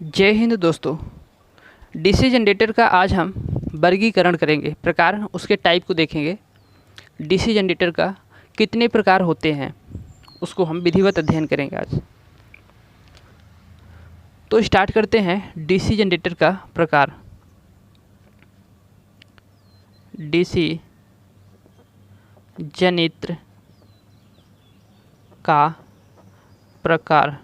जय हिंद दोस्तों। DC generator का आज हम वर्गीकरण करेंगे, प्रकार उसके टाइप को देखेंगे। डीसी जनरेटर का कितने प्रकार होते हैं उसको हम विधिवत अध्ययन करेंगे आज। तो स्टार्ट करते हैं डीसी जनरेटर का प्रकार। डीसी जनित्र का प्रकार।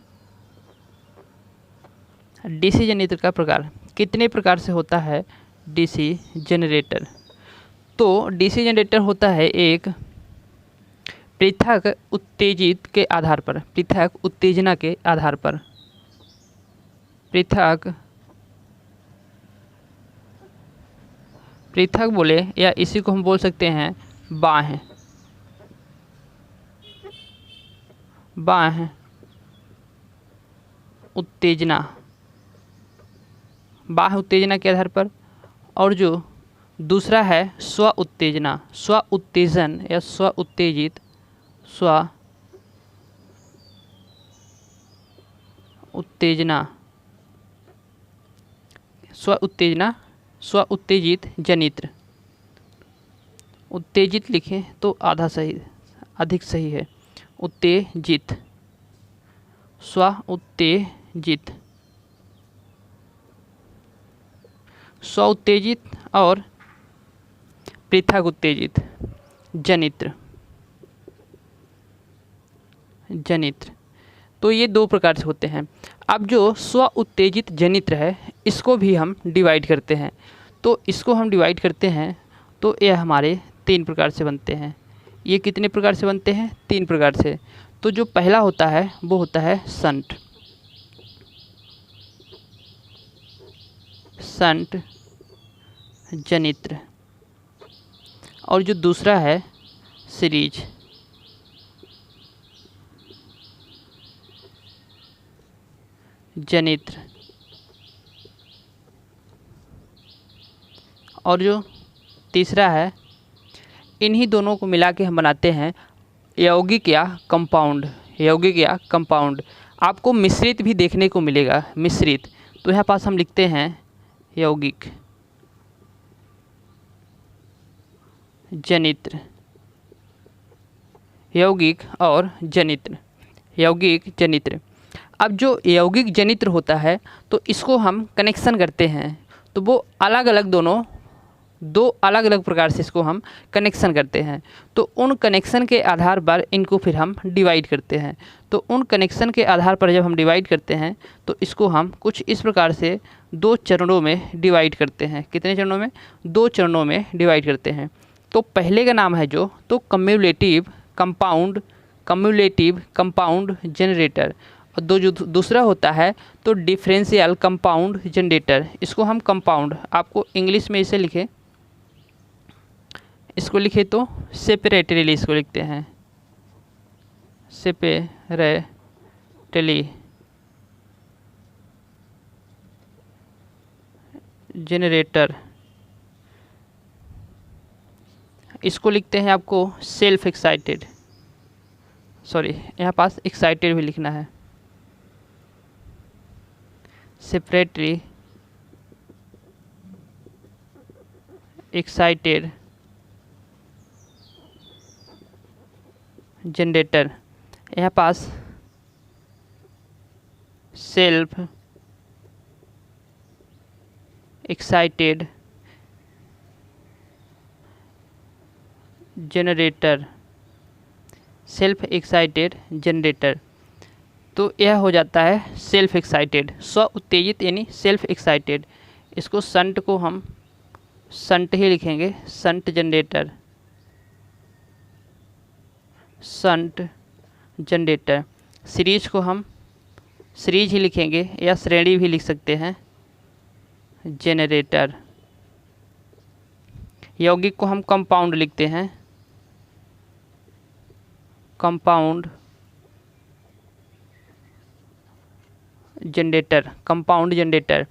डीसी जनरेटर का प्रकार कितने प्रकार से होता है डीसी जनरेटर। तो डीसी जनरेटर होता है एक पृथक उत्तेजित के आधार पर, पृथक उत्तेजना के आधार पर, पृथक बोले या इसी को हम बोल सकते हैं बाह्य उत्तेजना, बाह्य उत्तेजना के आधार पर। और जो दूसरा है स्व उत्तेजना, स्व उत्तेजन या स्व उत्तेजित, स्व उत्तेजना, स्व उत्तेजना, स्व उत्तेजित जनित्र। उत्तेजित लिखें तो आधा सही, अधिक सही है। उत्तेजित, स्व उत्तेजित, स्व उत्तेजित और पृथक उत्तेजित जनित्र। तो ये दो प्रकार से होते हैं। अब जो स्व उत्तेजित जनित्र है इसको भी हम डिवाइड करते हैं। तो इसको हम डिवाइड करते हैं तो यह हमारे तीन प्रकार से बनते हैं। ये कितने प्रकार से बनते हैं? तीन प्रकार से। तो जो पहला होता है वो होता है शंट जनित्र। और जो दूसरा है सीरीज जनित्र। और जो तीसरा है, इन्हीं दोनों को मिला के हम बनाते हैं यौगिक या कंपाउंड। यौगिक या कंपाउंड आपको मिश्रित भी देखने को मिलेगा, मिश्रित। तो यहाँ पास हम लिखते हैं यौगिक जनित्र, यौगिक और जनित्र, यौगिक जनित्र। अब जो यौगिक जनित्र होता है तो इसको हम कनेक्शन करते हैं, तो वो अलग अलग दो अलग अलग प्रकार से इसको हम कनेक्शन करते हैं। तो उन कनेक्शन के आधार पर इनको फिर हम डिवाइड करते हैं। तो उन कनेक्शन के आधार पर जब हम डिवाइड करते हैं तो इसको हम कुछ इस प्रकार से दो चरणों में डिवाइड करते हैं। कितने चरणों में? दो चरणों में डिवाइड करते हैं। तो पहले का नाम है जो तो कम्युलेटिव कंपाउंड जनरेटर। और जो दूसरा होता है तो डिफरेंशियल कंपाउंड जनरेटर। इसको हम कंपाउंड, आपको इंग्लिश में इसे लिखें, इसको लिखे तो सेपरेटली इसको लिखते हैं, सेपरेटली जनरेटर। इसको लिखते हैं आपको सेल्फ एक्साइटेड, सॉरी यहाँ पास एक्साइटेड भी लिखना है, सेपरेटली एक्साइटेड जनरेटर। यहाँ पास self excited generator, self excited generator. तो यह हो जाता है सेल्फ एक्साइटेड, स्व उत्तेजित यानी सेल्फ एक्साइटेड। इसको शंट को हम शंट ही लिखेंगे, shunt generator, shunt generator. Series को हम सीरीज ही लिखेंगे या श्रेणी भी लिख सकते हैं, जनरेटर। यौगिक को हम कंपाउंड लिखते हैं, कंपाउंड जनरेटर, कंपाउंड जनरेटर।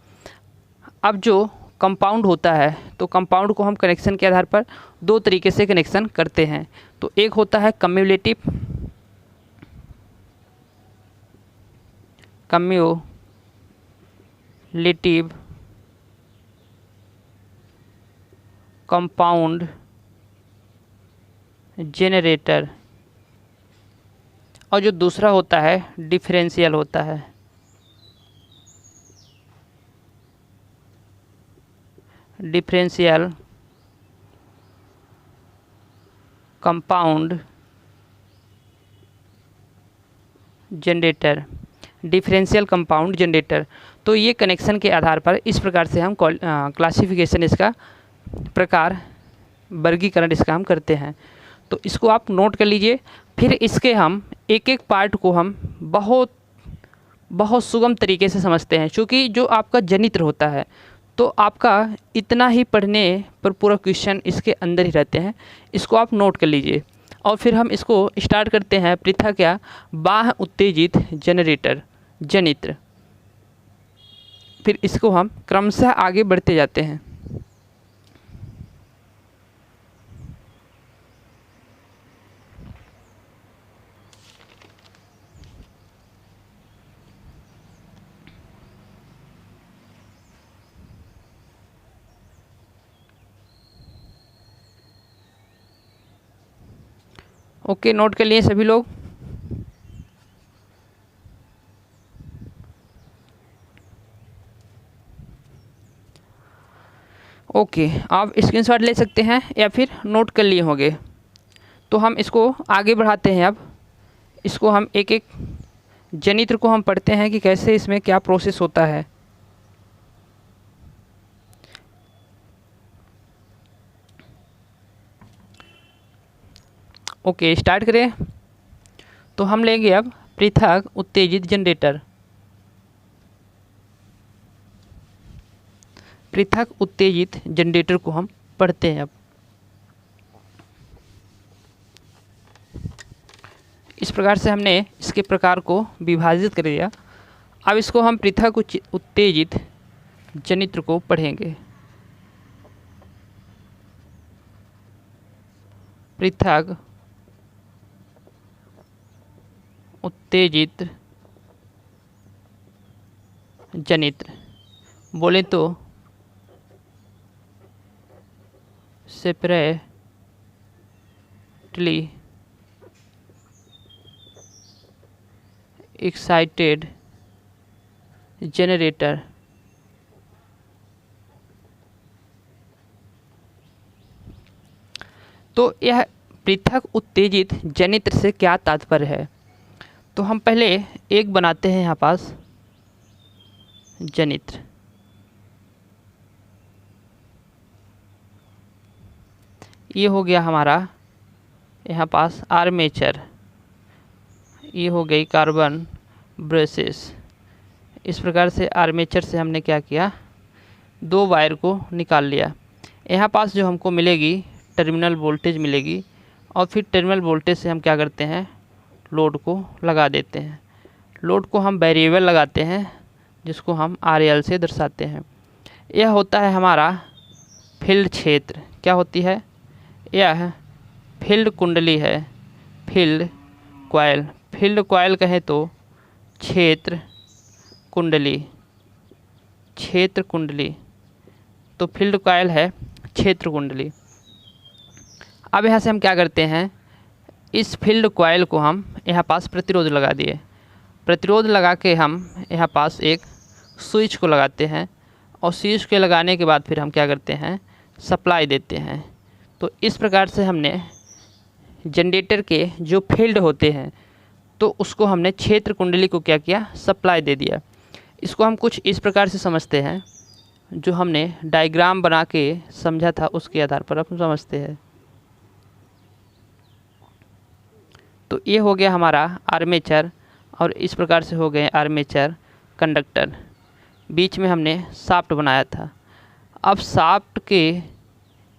अब जो कंपाउंड होता है तो कंपाउंड को हम कनेक्शन के आधार पर दो तरीके से कनेक्शन करते हैं। तो एक होता है कम्युलेटिव लिटिव कंपाउंड जनरेटर, और जो दूसरा होता है डिफरेंशियल होता है। Differential compound generator, differential compound generator. तो ये कनेक्शन के आधार पर इस प्रकार से हम क्लासिफिकेशन, इसका प्रकार वर्गीकरण इसका हम करते हैं। तो इसको आप नोट कर लीजिए। फिर इसके हम एक एक पार्ट को हम बहुत बहुत सुगम तरीके से समझते हैं, क्योंकि जो आपका जनित्र होता है तो आपका इतना ही पढ़ने पर पूरा क्वेश्चन इसके अंदर ही रहते हैं। इसको आप नोट कर लीजिए और फिर हम इसको स्टार्ट करते हैं। पृथक या बाह्य उत्तेजित जनरेटर जनित्र, फिर इसको हम क्रमशः आगे बढ़ते जाते हैं। ओके, नोट कर लिए सभी लोग। ओके, आप स्क्रीनशॉट ले सकते हैं या फिर नोट कर लिए होंगे। तो हम इसको आगे बढ़ाते हैं। अब इसको हम एक एक जनित्र को हम पढ़ते हैं कि कैसे इसमें क्या प्रोसेस होता है। ओके, स्टार्ट करें। तो हम लेंगे अब पृथक उत्तेजित जनरेटर। पृथक उत्तेजित जनरेटर को हम पढ़ते हैं। अब इस प्रकार से हमने इसके प्रकार को विभाजित कर दिया। अब इसको हम पृथक उत्तेजित जनित्र को पढ़ेंगे। पृथक उत्तेजित जनित्र, बोले तो सेपरेटली एक्साइटेड जनरेटर। तो यह पृथक उत्तेजित जनित्र से क्या तात्पर्य है? तो हम पहले एक बनाते हैं यहाँ पास जनित्र। ये हो गया हमारा यहाँ पास आर्मेचर, ये हो गई कार्बन ब्रशेस। इस प्रकार से आर्मेचर से हमने क्या किया, दो वायर को निकाल लिया। यहाँ पास जो हमको मिलेगी टर्मिनल वोल्टेज मिलेगी, और फिर टर्मिनल वोल्टेज से हम क्या करते हैं, लोड को लगा देते हैं। लोड को हम वेरिएबल लगाते हैं, जिसको हम RL से दर्शाते हैं। यह होता है हमारा फील्ड क्षेत्र। क्या होती है? यह फील्ड कुंडली है, फील्ड कॉइल। फील्ड कॉइल कहें तो क्षेत्र कुंडली, क्षेत्र कुंडली। तो फील्ड कॉइल है क्षेत्र कुंडली। अब यहाँ से हम क्या करते हैं, इस फील्ड कॉइल को हम यहाँ पास प्रतिरोध लगा दिए। प्रतिरोध लगा के हम यहाँ पास एक स्विच को लगाते हैं, और स्विच के लगाने के बाद फिर हम क्या करते हैं, सप्लाई देते हैं। तो इस प्रकार से हमने जनरेटर के जो फील्ड होते हैं तो उसको हमने क्षेत्र कुंडली को क्या किया, सप्लाई दे दिया। इसको हम कुछ इस प्रकार से समझते हैं, जो हमने डायग्राम बना के समझा था उसके आधार पर हम समझते हैं। तो ये हो गया हमारा आर्मेचर, और इस प्रकार से हो गए आर्मेचर कंडक्टर। बीच में हमने शाफ्ट बनाया था। अब शाफ्ट के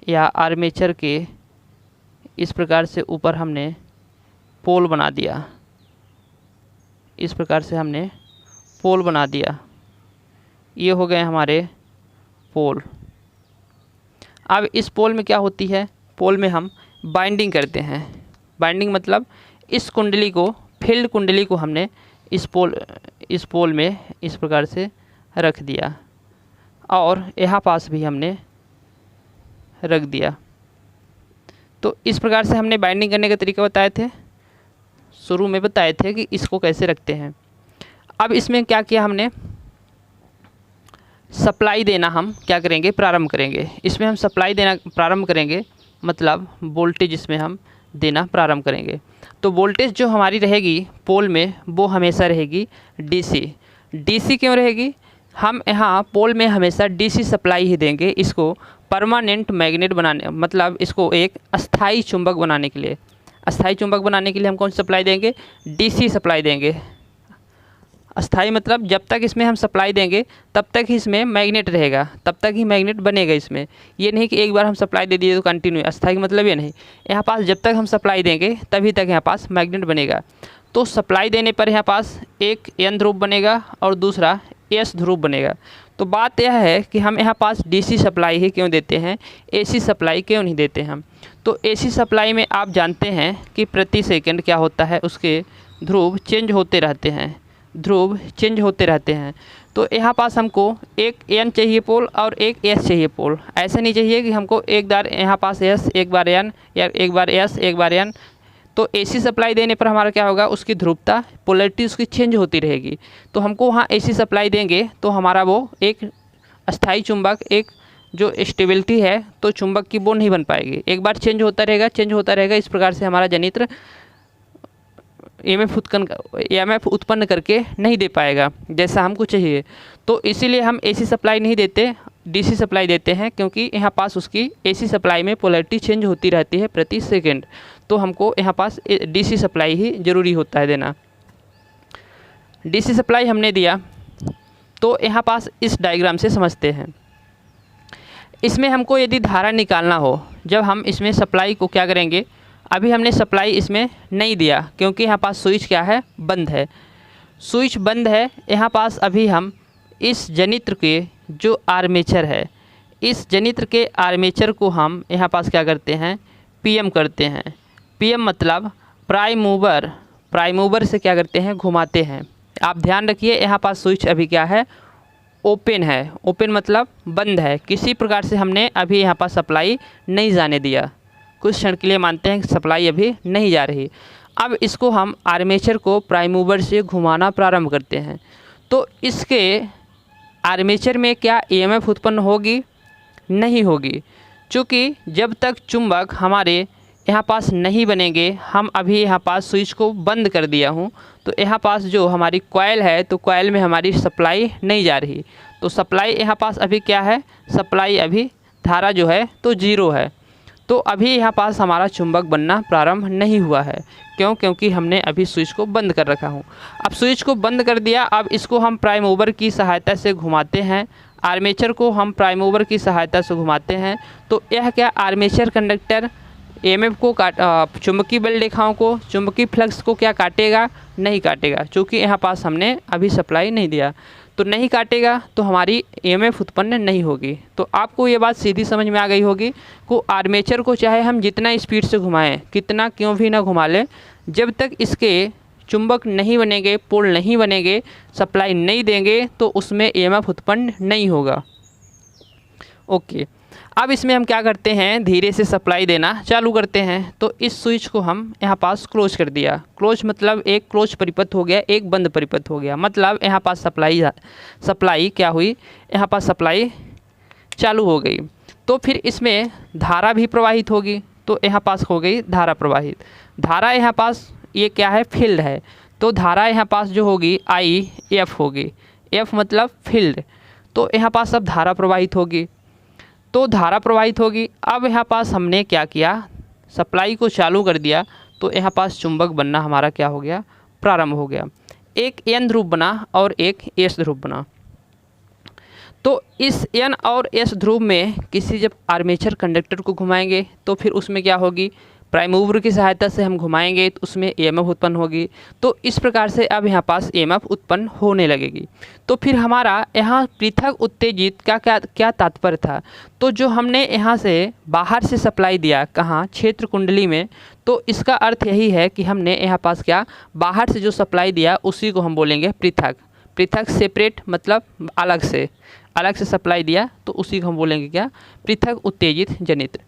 या आर्मेचर के इस प्रकार से ऊपर हमने पोल बना दिया। इस प्रकार से हमने पोल बना दिया। ये हो गए हमारे पोल। अब इस पोल में क्या होती है, पोल में हम बाइंडिंग करते हैं। बाइंडिंग मतलब इस कुंडली को, फील्ड कुंडली को हमने इस पोल में इस प्रकार से रख दिया और यहाँ पास भी हमने रख दिया। तो इस प्रकार से हमने बाइंडिंग करने का तरीका बताए थे, शुरू में बताए थे कि इसको कैसे रखते हैं। अब इसमें क्या किया हमने, सप्लाई देना हम क्या करेंगे, प्रारंभ करेंगे। इसमें हम सप्लाई देना प्रारंभ करेंगे, मतलब वोल्टेज इसमें हम देना प्रारंभ करेंगे। तो वोल्टेज जो हमारी रहेगी पोल में वो हमेशा रहेगी डीसी। डीसी क्यों रहेगी, हम यहाँ पोल में हमेशा डीसी सप्लाई ही देंगे, इसको परमानेंट मैग्नेट बनाने, मतलब इसको एक अस्थाई चुंबक बनाने के लिए। अस्थाई चुंबक बनाने के लिए हम कौन सी सप्लाई देंगे, डीसी सप्लाई देंगे। अस्थाई मतलब जब तक इसमें हम सप्लाई देंगे तब तक ही इसमें मैग्नेट रहेगा, तब तक ही मैग्नेट बनेगा इसमें। ये नहीं कि एक बार हम सप्लाई दे दिए तो कंटिन्यू। अस्थाई का मतलब ये नहीं, यहाँ पास जब तक हम सप्लाई देंगे तभी तक यहाँ पास मैग्नेट बनेगा। तो सप्लाई देने पर यहाँ पास एक एन ध्रुव बनेगा और दूसरा एस ध्रुव बनेगा। तो बात यह है कि हम यहाँ पास डीसी सप्लाई ही क्यों देते हैं, एसी सप्लाई क्यों नहीं देते हम। तो एसी सप्लाई में आप जानते हैं कि प्रति सेकंड क्या होता है, उसके ध्रुव चेंज होते रहते हैं, ध्रुव चेंज होते रहते हैं। तो यहाँ पास हमको एक एन चाहिए पोल और एक एस चाहिए पोल। ऐसा नहीं चाहिए कि हमको एक बार यहाँ पास एस एक बार एन या एक बार एस एक बार एन। तो एसी सप्लाई देने पर हमारा क्या होगा, उसकी ध्रुवता पोलैरिटी उसकी चेंज होती रहेगी। तो हमको वहाँ एसी सप्लाई देंगे तो हमारा वो एक अस्थाई चुंबक, एक जो स्टेबिलिटी है तो चुंबक की वो नहीं बन पाएगी, एक बार चेंज होता रहेगा, चेंज होता रहेगा। इस प्रकार से हमारा जनित्र EMF उत्पन्न करके नहीं दे पाएगा जैसा हमको चाहिए। तो इसीलिए हम एसी सप्लाई नहीं देते, डीसी सप्लाई देते हैं, क्योंकि यहाँ पास उसकी एसी सप्लाई में पोलैरिटी चेंज होती रहती है प्रति सेकंड। तो हमको यहाँ पास डीसी सप्लाई ही ज़रूरी होता है देना। डीसी सप्लाई हमने दिया तो यहाँ पास इस डायग्राम से समझते हैं। इसमें हमको यदि धारा निकालना हो, जब हम इसमें सप्लाई को क्या करेंगे, अभी हमने सप्लाई इसमें नहीं दिया क्योंकि यहाँ पास स्विच क्या है, बंद है, स्विच बंद है। यहाँ पास अभी हम इस जनित्र के जो आर्मेचर है, इस जनित्र के आर्मेचर को हम यहाँ पास क्या करते हैं, पीएम करते हैं। पीएम मतलब प्राइम मूवर, प्राइम मूवर से क्या करते हैं, घुमाते हैं। आप ध्यान रखिए यहाँ पास स्विच अभी क्या है, ओपन है। ओपन मतलब बंद है, किसी प्रकार से हमने अभी यहाँ पास सप्लाई नहीं जाने दिया। कुछ क्षण के लिए मानते हैं कि सप्लाई अभी नहीं जा रही। अब इसको हम आर्मेचर को प्राइम मूवर से घुमाना प्रारंभ करते हैं। तो इसके आर्मेचर में क्या EMF उत्पन्न होगी, नहीं होगी, क्योंकि जब तक चुंबक हमारे यहाँ पास नहीं बनेंगे, हम अभी यहाँ पास स्विच को बंद कर दिया हूँ, तो यहाँ पास जो हमारी कॉइल है तो कॉइल में हमारी सप्लाई नहीं जा रही। तो सप्लाई यहाँ पास अभी क्या है, सप्लाई अभी धारा जो है तो जीरो है। तो अभी यहाँ पास हमारा चुंबक बनना प्रारंभ नहीं हुआ है। क्यों, क्योंकि हमने अभी स्विच को बंद कर रखा हूँ। अब स्विच को बंद कर दिया, अब इसको हम प्राइम मूवर की सहायता से घुमाते हैं, आर्मेचर को हम प्राइम मूवर की सहायता से घुमाते हैं। तो यह क्या, आर्मेचर कंडक्टर EMF को चुंबकीय बल रेखाओं को, चुंबकीय फ्लक्स को क्या काटेगा, नहीं काटेगा, क्योंकि यहाँ पास हमने अभी सप्लाई नहीं दिया। तो नहीं काटेगा तो हमारी EMF उत्पन्न नहीं होगी। तो आपको ये बात सीधी समझ में आ गई होगी को आर्मेचर को चाहे हम जितना स्पीड से घुमाएं, कितना क्यों भी ना घुमा लें, जब तक इसके चुंबक नहीं बनेंगे, पोल नहीं बनेंगे, सप्लाई नहीं देंगे तो उसमें EMF उत्पन्न नहीं होगा। ओके, अब इसमें हम क्या करते हैं, धीरे से सप्लाई देना चालू करते हैं। तो इस स्विच को हम यहाँ पास क्लोज कर दिया। क्लोज मतलब एक क्लोज परिपथ हो गया, एक बंद परिपथ हो गया। मतलब यहाँ पास सप्लाई क्या हुई, यहाँ पास सप्लाई चालू हो गई। तो फिर इसमें धारा भी प्रवाहित होगी। तो यहाँ पास हो गई धारा प्रवाहित। धारा यहाँ पास ये क्या है, फील्ड है। तो धारा यहाँ पास जो होगी IF होगी। F मतलब फील्ड। तो यहाँ पास अब धारा प्रवाहित होगी। तो धारा प्रवाहित होगी। अब यहाँ पास हमने क्या किया, सप्लाई को चालू कर दिया। तो यहाँ पास चुंबक बनना हमारा क्या हो गया, प्रारंभ हो गया। एक N ध्रुव बना और एक S ध्रुव बना। तो इस N और S ध्रुव में किसी जब आर्मेचर कंडक्टर को घुमाएंगे तो फिर उसमें क्या होगी, प्राइम मूवर की सहायता से हम घुमाएंगे तो उसमें EMF उत्पन्न होगी। तो इस प्रकार से अब यहाँ पास EMF उत्पन्न होने लगेगी। तो फिर हमारा यहाँ पृथक उत्तेजित का क्या तात्पर्य था, तो जो हमने यहाँ से बाहर से सप्लाई दिया, कहाँ, क्षेत्र कुंडली में, तो इसका अर्थ यही है कि हमने यहाँ पास क्या, बाहर से जो सप्लाई दिया उसी को हम बोलेंगे पृथक। पृथक सेपरेट मतलब अलग से सप्लाई दिया, तो उसी को हम बोलेंगे क्या, पृथक उत्तेजित जनित्र।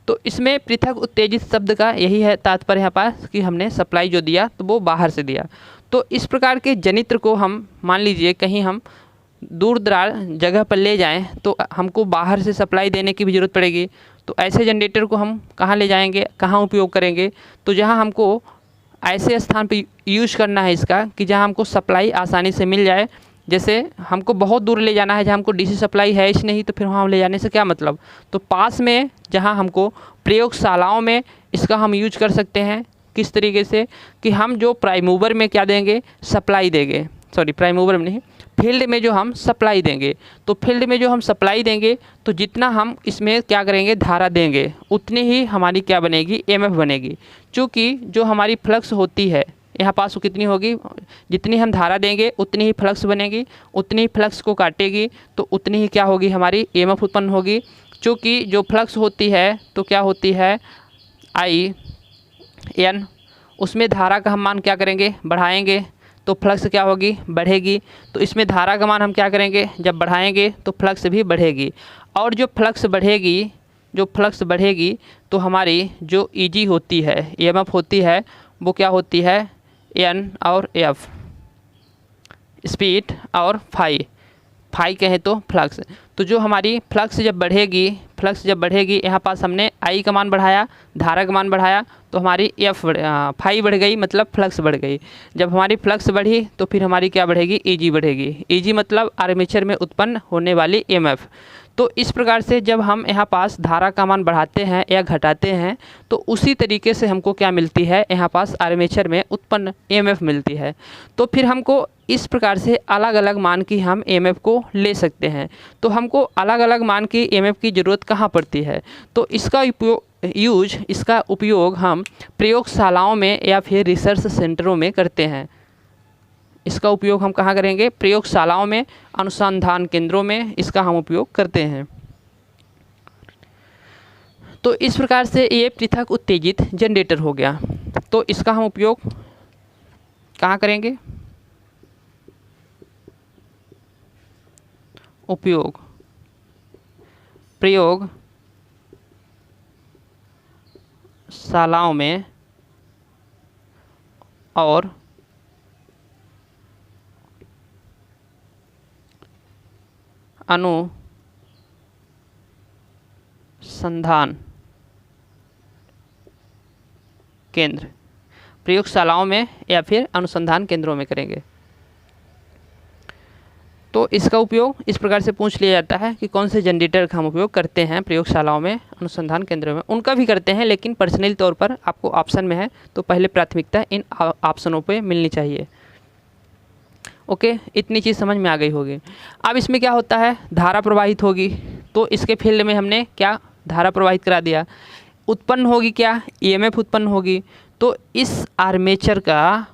तो इसमें पृथक उत्तेजित शब्द का यही है तात्पर्य यहाँ पास कि हमने सप्लाई जो दिया तो वो बाहर से दिया। तो इस प्रकार के जनित्र को हम मान लीजिए कहीं हम दूर दराज जगह पर ले जाएं तो हमको बाहर से सप्लाई देने की भी ज़रूरत पड़ेगी। तो ऐसे जनरेटर को हम कहाँ ले जाएंगे, कहाँ उपयोग करेंगे, तो जहाँ हमको ऐसे स्थान पर यूज़ करना है इसका कि जहाँ हमको सप्लाई आसानी से मिल जाए। जैसे हमको बहुत दूर ले जाना है, जहाँ हमको डीसी सप्लाई है ही नहीं, तो फिर वहाँ ले जाने से क्या मतलब। तो पास में जहाँ हमको प्रयोगशालाओं में इसका हम यूज कर सकते हैं। किस तरीके से कि हम जो प्राइम मूवर में क्या देंगे, सप्लाई देंगे, सॉरी प्राइम मूवर में नहीं, फील्ड में जो हम सप्लाई देंगे। तो फील्ड में जो हम सप्लाई देंगे तो जितना हम इसमें क्या करेंगे, धारा देंगे, उतनी ही हमारी क्या बनेगी, ईएमएफ बनेगी। चूँकि जो हमारी फ्लक्स होती है यहाँ पास वो कितनी होगी, जितनी हम धारा देंगे उतनी ही फ्लक्स बनेगी, उतनी ही फ्लक्स को काटेगी तो उतनी ही क्या होगी, हमारी ईएमएफ उत्पन्न होगी। चूँकि जो फ्लक्स होती है तो क्या होती है, आई एन, उसमें धारा का हम मान क्या करेंगे, बढ़ाएंगे तो फ्लक्स क्या होगी, बढ़ेगी। तो इसमें धारा का मान हम क्या करेंगे, जब बढ़ाएंगे तो फ्लक्स भी बढ़ेगी। और जो फ्लक्स बढ़ेगी तो हमारी जो ईजी होती है, ईएमएफ होती है, वो क्या होती है, एन और एफ, स्पीड और फाई कहें तो फ्लक्स। तो जो हमारी फ्लक्स जब बढ़ेगी, यहाँ पास हमने आई का मान बढ़ाया, धारा का मान बढ़ाया, तो हमारी फाई बढ़ गई, मतलब फ्लक्स बढ़ गई। जब हमारी फ्लक्स बढ़ी तो फिर हमारी क्या बढ़ेगी, ईजी बढ़ेगी। ईजी मतलब आर्मेचर में उत्पन्न होने वाली ईएमएफ। तो इस प्रकार से जब हम यहाँ पास धारा का मान बढ़ाते हैं या घटाते हैं तो उसी तरीके से हमको क्या मिलती है, यहाँ पास आर्मेचर में उत्पन्न ईएमएफ मिलती है। तो फिर हमको इस प्रकार से अलग अलग मान की हम ईएमएफ को ले सकते हैं। तो हमको अलग अलग मान की ईएमएफ की ज़रूरत कहाँ पड़ती है, तो इसका उपयोग हम प्रयोगशालाओं में या फिर रिसर्च सेंटरों में करते हैं। इसका उपयोग हम कहाँ करेंगे, प्रयोगशालाओं में, अनुसंधान केंद्रों में इसका हम उपयोग करते हैं। तो इस प्रकार से ये पृथक उत्तेजित जनरेटर हो गया। तो इसका हम उपयोग कहाँ करेंगे, उपयोग प्रयोगशालाओं में और अनुसंधान केंद्र, प्रयोगशालाओं में या फिर अनुसंधान केंद्रों में करेंगे। तो इसका उपयोग इस प्रकार से पूछ लिया जाता है कि कौन से जनरेटर का हम उपयोग करते हैं प्रयोगशालाओं में, अनुसंधान केंद्रों में। उनका भी करते हैं, लेकिन पर्सनली तौर पर आपको ऑप्शन में है तो पहले प्राथमिकता इन ऑप्शनों पे मिलनी चाहिए। ओके, इतनी चीज़ समझ में आ गई होगी। अब इसमें क्या होता है, धारा प्रवाहित होगी। तो इसके फील्ड में हमने क्या धारा प्रवाहित करा दिया, उत्पन्न होगी क्या, ईएमएफ उत्पन्न होगी। तो इस आर्मेचर का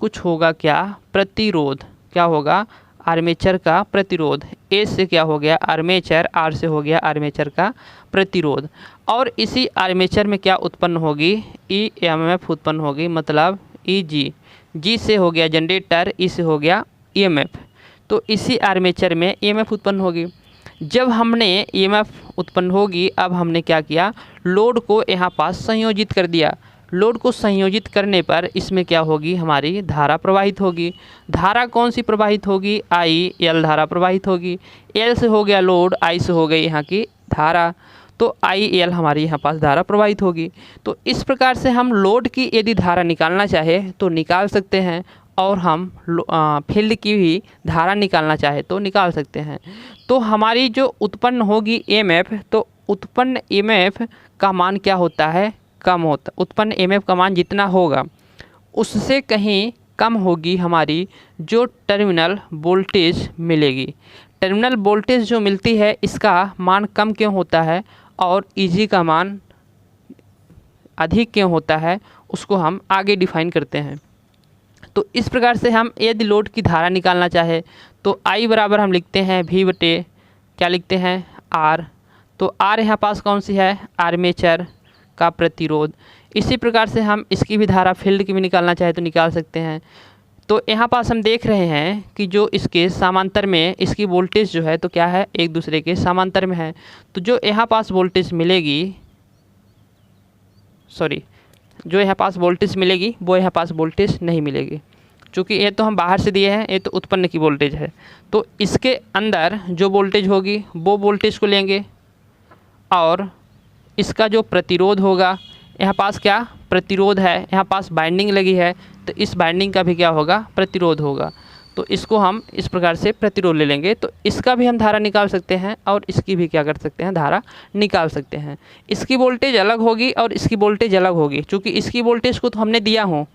कुछ होगा क्या, प्रतिरोध, क्या होगा, आर्मेचर का प्रतिरोध। ए से क्या हो गया, आर्मेचर, आर से हो गया आर्मेचर का प्रतिरोध। और इसी आर्मेचर में क्या उत्पन्न होगी, ईएमएफ उत्पन्न होगी, मतलब ईजी। जी से हो गया जनरेटर, ई से हो गया ईएमएफ। तो इसी आर्मेचर में ईएमएफ उत्पन्न होगी। जब हमने ईएमएफ उत्पन्न होगी, अब हमने क्या किया, लोड को यहाँ पास संयोजित कर दिया। लोड को संयोजित करने पर इसमें क्या होगी, हमारी धारा प्रवाहित होगी। धारा कौन सी प्रवाहित होगी, आई एल धारा प्रवाहित होगी। एल से हो गया लोड, आई से हो गई यहाँ की धारा, तो आई एल हमारी यहाँ पास धारा प्रवाहित होगी। तो इस प्रकार से हम लोड की यदि धारा निकालना चाहे तो निकाल सकते हैं, और हम फील्ड की भी धारा निकालना चाहे तो निकाल सकते हैं। तो हमारी जो उत्पन्न होगी ईएमएफ, तो उत्पन्न ईएमएफ का मान क्या होता है, कम होता। उत्पन्न ईएमएफ का मान जितना होगा उससे कहीं कम होगी हमारी जो टर्मिनल वोल्टेज मिलेगी। टर्मिनल वोल्टेज जो मिलती है इसका मान कम क्यों होता है और ईजी का मान अधिक क्यों होता है, उसको हम आगे डिफाइन करते हैं। तो इस प्रकार से हम यदि लोड की धारा निकालना चाहे तो आई बराबर हम लिखते हैं V बटे क्या लिखते हैं, आर। तो आर यहाँ पास कौन सी है, आर्मेचर का प्रतिरोध। इसी प्रकार से हम इसकी भी धारा फील्ड की भी निकालना चाहे तो निकाल सकते हैं। तो यहाँ पास हम देख रहे हैं कि जो इसके समांतर में इसकी वोल्टेज जो है तो क्या है, एक दूसरे के समांतर में है। तो जो यहाँ पास वोल्टेज मिलेगी, जो यहाँ पास वोल्टेज मिलेगी वो यहाँ पास वोल्टेज नहीं मिलेगी, क्योंकि ये तो हम बाहर से दिए हैं, ये तो उत्पन्न की वोल्टेज है। तो इसके अंदर जो वोल्टेज होगी वो वोल्टेज को लेंगे, और इसका जो प्रतिरोध होगा, यहाँ पास क्या प्रतिरोध है, यहाँ पास बाइंडिंग लगी है, तो इस बाइंडिंग का भी क्या होगा, प्रतिरोध होगा। तो इसको हम इस प्रकार से प्रतिरोध ले लेंगे। तो इसका भी हम धारा निकाल सकते हैं और इसकी भी क्या कर सकते हैं, धारा निकाल सकते हैं। इसकी वोल्टेज अलग होगी और इसकी वोल्टेज अलग होगी, क्योंकि इसकी वोल्टेज को तो हमने दिया हो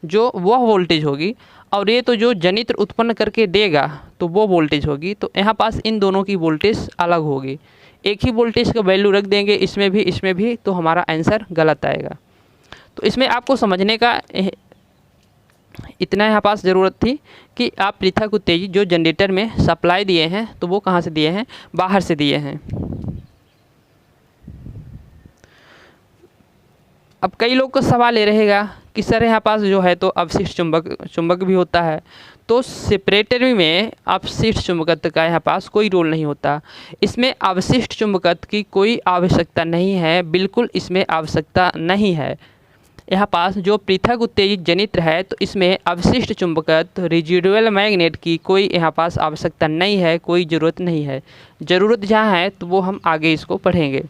जो वह वोल्टेज होगी, और ये तो जो जनित्र उत्पन्न करके देगा तो वो वोल्टेज होगी। तो यहाँ पास इन दोनों की वोल्टेज अलग होगी। एक ही वोल्टेज का वैल्यू रख देंगे इसमें भी, तो हमारा आंसर गलत आएगा। तो इसमें आपको समझने का इतना यहाँ पास ज़रूरत थी कि आप पृथक उत्तेजित जो जनरेटर में सप्लाई दिए हैं तो वो कहाँ से दिए हैं, बाहर से दिए हैं। अब कई लोग का सवाल ये रहेगा कि सर यहाँ पास जो है तो अवशिष्ट चुंबक भी होता है, तो सेपरेटर में अवशिष्ट चुंबकत्व का यहाँ पास कोई रोल नहीं होता। इसमें अवशिष्ट चुंबकत्व की कोई आवश्यकता नहीं है, बिल्कुल इसमें आवश्यकता नहीं है। यहाँ पास जो पृथक उत्तेजित जनित्र है तो इसमें अवशिष्ट चुंबकत्व रेजिडुअल मैग्नेट की कोई यहाँ पास आवश्यकता नहीं है, कोई ज़रूरत नहीं है। ज़रूरत जहाँ है तो वो हम आगे इसको पढ़ेंगे।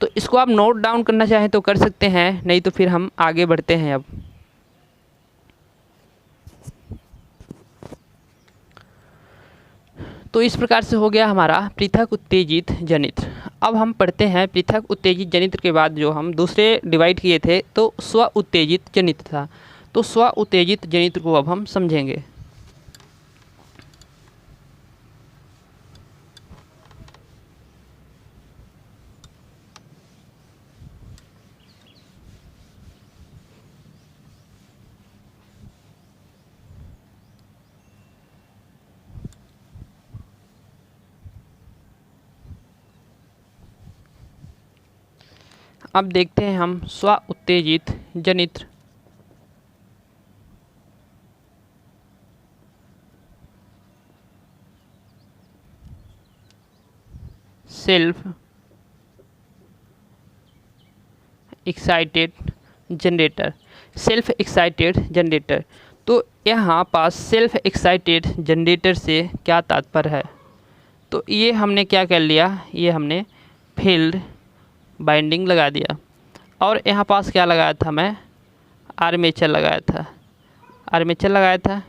तो इसको आप नोट डाउन करना चाहें तो कर सकते हैं, नहीं तो फिर हम आगे बढ़ते हैं। अब तो इस प्रकार से हो गया हमारा पृथक उत्तेजित जनित्र। अब हम पढ़ते हैं पृथक उत्तेजित जनित्र के बाद जो हम दूसरे डिवाइड किए थे तो स्व उत्तेजित जनित्र था। तो स्व उत्तेजित जनित्र को अब हम समझेंगे। अब देखते हैं हम स्व उत्तेजित जनित्र। Self excited generator. Self excited generator, तो यहाँ पास सेल्फ एक्साइटेड जनरेटर से क्या तात्पर्य है, तो ये हमने क्या कर लिया, ये हमने फील्ड बाइंडिंग लगा दिया, और यहाँ पास क्या लगाया था, मैं आर्मेचर लगाया था।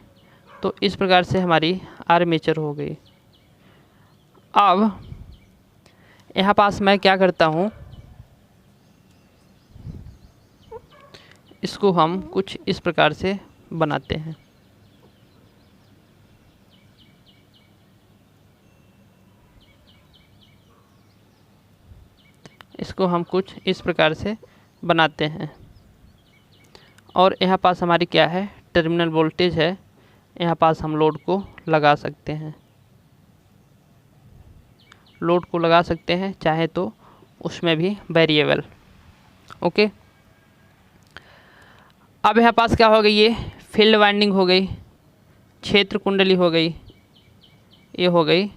तो इस प्रकार से हमारी आर्मेचर हो गई। अब यहाँ पास मैं क्या करता हूँ, इसको हम कुछ इस प्रकार से बनाते हैं। इसको हम कुछ इस प्रकार से बनाते हैं, और यहाँ पास हमारी क्या है, टर्मिनल वोल्टेज है। यहाँ पास हम लोड को लगा सकते हैं, चाहे तो उसमें भी वेरिएबल। ओके, अब यहाँ पास क्या हो गई, ये फील्ड वाइंडिंग हो गई, क्षेत्र कुंडली हो गई, ये हो गई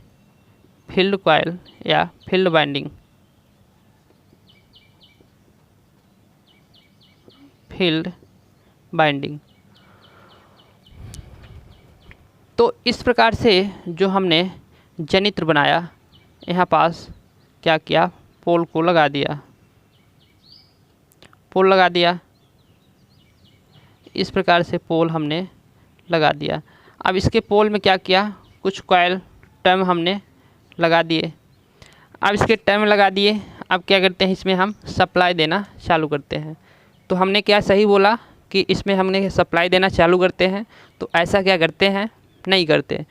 फील्ड कॉइल या फील्ड वाइंडिंग। Field binding. तो इस प्रकार से जो हमने जनित्र बनाया, यहाँ पास क्या किया, पोल को लगा दिया, इस प्रकार से पोल हमने लगा दिया। अब इसके पोल में क्या किया, कुछ कॉइल टर्म हमने लगा दिए। अब इसके टर्म लगा दिए, अब क्या करते हैं, इसमें हम सप्लाई देना चालू करते हैं। तो हमने क्या सही बोला कि इसमें हमने सप्लाई देना चालू करते हैं, तो ऐसा क्या करते हैं, नहीं करते,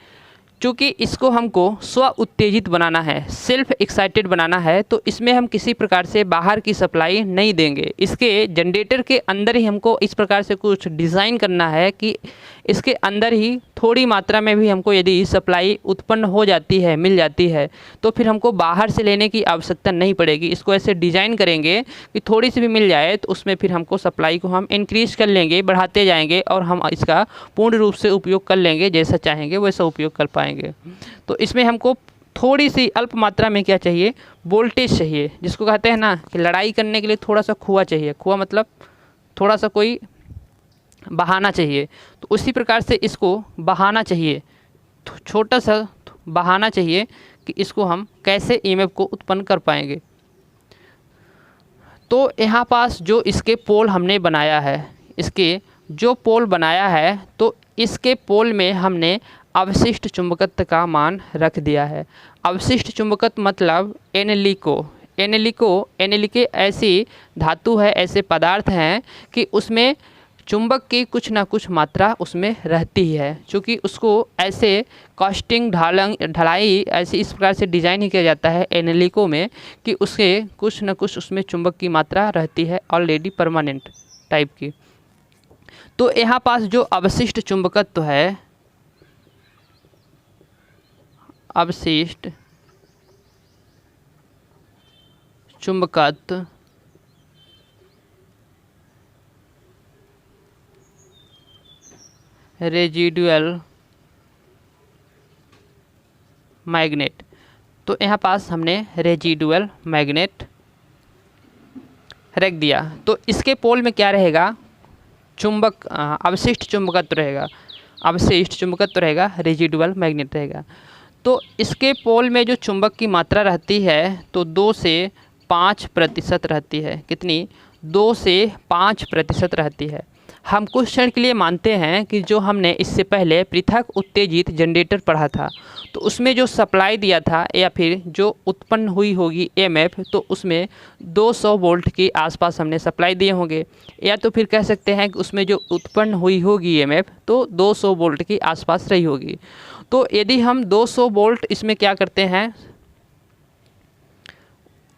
क्योंकि इसको हमको स्व उत्तेजित बनाना है, सेल्फ एक्साइटेड बनाना है। तो इसमें हम किसी प्रकार से बाहर की सप्लाई नहीं देंगे। इसके जनरेटर के अंदर ही हमको इस प्रकार से कुछ डिज़ाइन करना है कि इसके अंदर ही थोड़ी मात्रा में भी हमको यदि सप्लाई उत्पन्न हो जाती है, मिल जाती है, तो फिर हमको बाहर से लेने की आवश्यकता नहीं पड़ेगी। इसको ऐसे डिज़ाइन करेंगे कि थोड़ी सी भी मिल जाए तो उसमें फिर हमको सप्लाई को हम इंक्रीज़ कर लेंगे, बढ़ाते जाएंगे और हम इसका पूर्ण रूप से उपयोग कर लेंगे, जैसा चाहेंगे वैसा उपयोग कर पाएंगे। तो इसमें हमको थोड़ी सी अल्प मात्रा में क्या चाहिए, वोल्टेज चाहिए, जिसको कहते हैं ना कि लड़ाई करने के लिए थोड़ा सा खुआ चाहिए। खुआ मतलब थोड़ा सा कोई बहाना चाहिए, तो उसी प्रकार से इसको बहाना चाहिए, छोटा सा बहाना चाहिए कि इसको हम कैसे ईएमएफ को उत्पन्न कर पाएंगे। तो यहाँ पास जो इसके पोल हमने बनाया है, इसके जो पोल बनाया है, तो इसके पोल में हमने अवशिष्ट चुंबकत्व का मान रख दिया है। अवशिष्ट चुंबकत्व मतलब एनिलिको ऐसी धातु है, ऐसे पदार्थ हैं कि उसमें चुंबक की कुछ ना कुछ मात्रा उसमें रहती है। क्योंकि उसको ऐसे कास्टिंग ढलाई ऐसे इस प्रकार से डिज़ाइन ही किया जाता है एनिलिको में कि उसके कुछ ना कुछ उसमें चुंबक की मात्रा रहती है, ऑलरेडी परमानेंट टाइप की। तो यहाँ पास जो अवशिष्ट चुंबकत्व है, अवशिष्ट चुंबकत्व रेजिडुअल मैग्नेट, तो यहाँ पास हमने रेजिडुअल मैग्नेट रख दिया। तो इसके पोल में क्या रहेगा, चुंबक अवशिष्ट चुंबकत्व रहेगा, अवशिष्ट चुंबकत्व रहेगा, रेजिडुअल मैग्नेट रहेगा। तो इसके पोल में जो चुंबक की मात्रा रहती है तो 2 से 5% रहती है। कितनी? 2 से 5% रहती है। हम कुछ क्षण के लिए मानते हैं कि जो हमने इससे पहले पृथक उत्तेजित जनरेटर पढ़ा था, तो उसमें जो सप्लाई दिया था या फिर जो उत्पन्न हुई होगी ईएमएफ, तो उसमें 200 वोल्ट के आसपास हमने सप्लाई दिए होंगे, या तो फिर कह सकते हैं कि उसमें जो उत्पन्न हुई होगी ईएमएफ तो 200 वोल्ट के आसपास रही होगी। तो यदि हम 200 वोल्ट इसमें क्या करते हैं,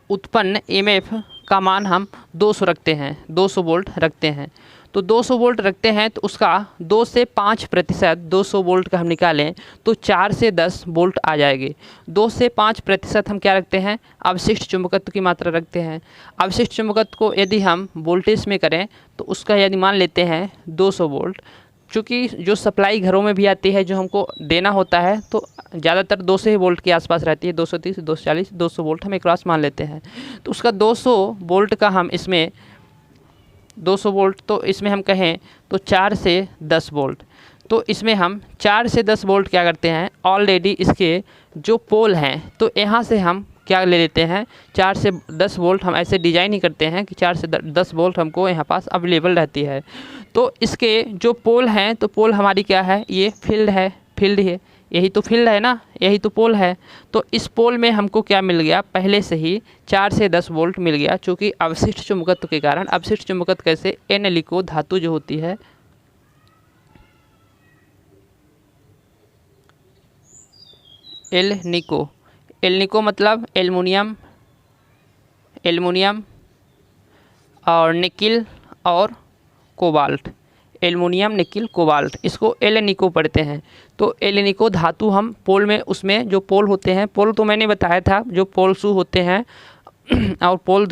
उत्पन्न ईएमएफ का मान हम 200 रखते हैं, 200 वोल्ट रखते हैं, तो 200 वोल्ट रखते हैं, तो उसका 2 से 5% 200 वोल्ट का हम निकालें तो 4 से 10 वोल्ट आ जाएगी। 2 से 5% हम क्या रखते हैं, अवशिष्ट चुंबकत्व की मात्रा रखते हैं। अवशिष्ट चुंबकत्व को यदि हम वोल्टेज में करें तो उसका यदि मान लेते हैं 200 वोल्ट, चूँकि जो सप्लाई घरों में भी आती है जो हमको देना होता है तो ज़्यादातर 200 वोल्ट के आसपास रहती है, 230, 240, 200 वोल्ट हम एक क्रॉस मान लेते हैं। तो उसका 200 वोल्ट का हम इसमें 200 वोल्ट, तो इसमें हम कहें तो 4 से 10 वोल्ट, तो इसमें हम 4 से 10 वोल्ट क्या करते हैं, ऑलरेडी इसके जो पोल हैं तो यहाँ से हम क्या ले लेते हैं, 4 से 10 वोल्ट हम ऐसे डिज़ाइन ही करते हैं कि 4 से 10 वोल्ट हमको यहाँ पास अवेलेबल रहती है। तो इसके जो पोल हैं, तो पोल हमारी क्या है, ये फील्ड है, फील्ड है, यही तो फील्ड है ना, यही तो पोल है। तो इस पोल में हमको क्या मिल गया, पहले से ही 4 से 10 वोल्ट मिल गया, चूँकि अवशिष्ट चुंबकत्व के कारण। अवशिष्ट चुंबकत्व कैसे, एनिलिको धातु जो होती है, एल्निको मतलब एल्युमिनियम, एल्युमिनियम और निकिल और कोबाल्ट, एल्युमिनियम निकिल कोबाल्ट, इसको एल्निको पढ़ते हैं। तो एल्निको धातु हम पोल में, उसमें जो पोल होते हैं, पोल तो मैंने बताया था, जो पोल शू होते हैं और पोल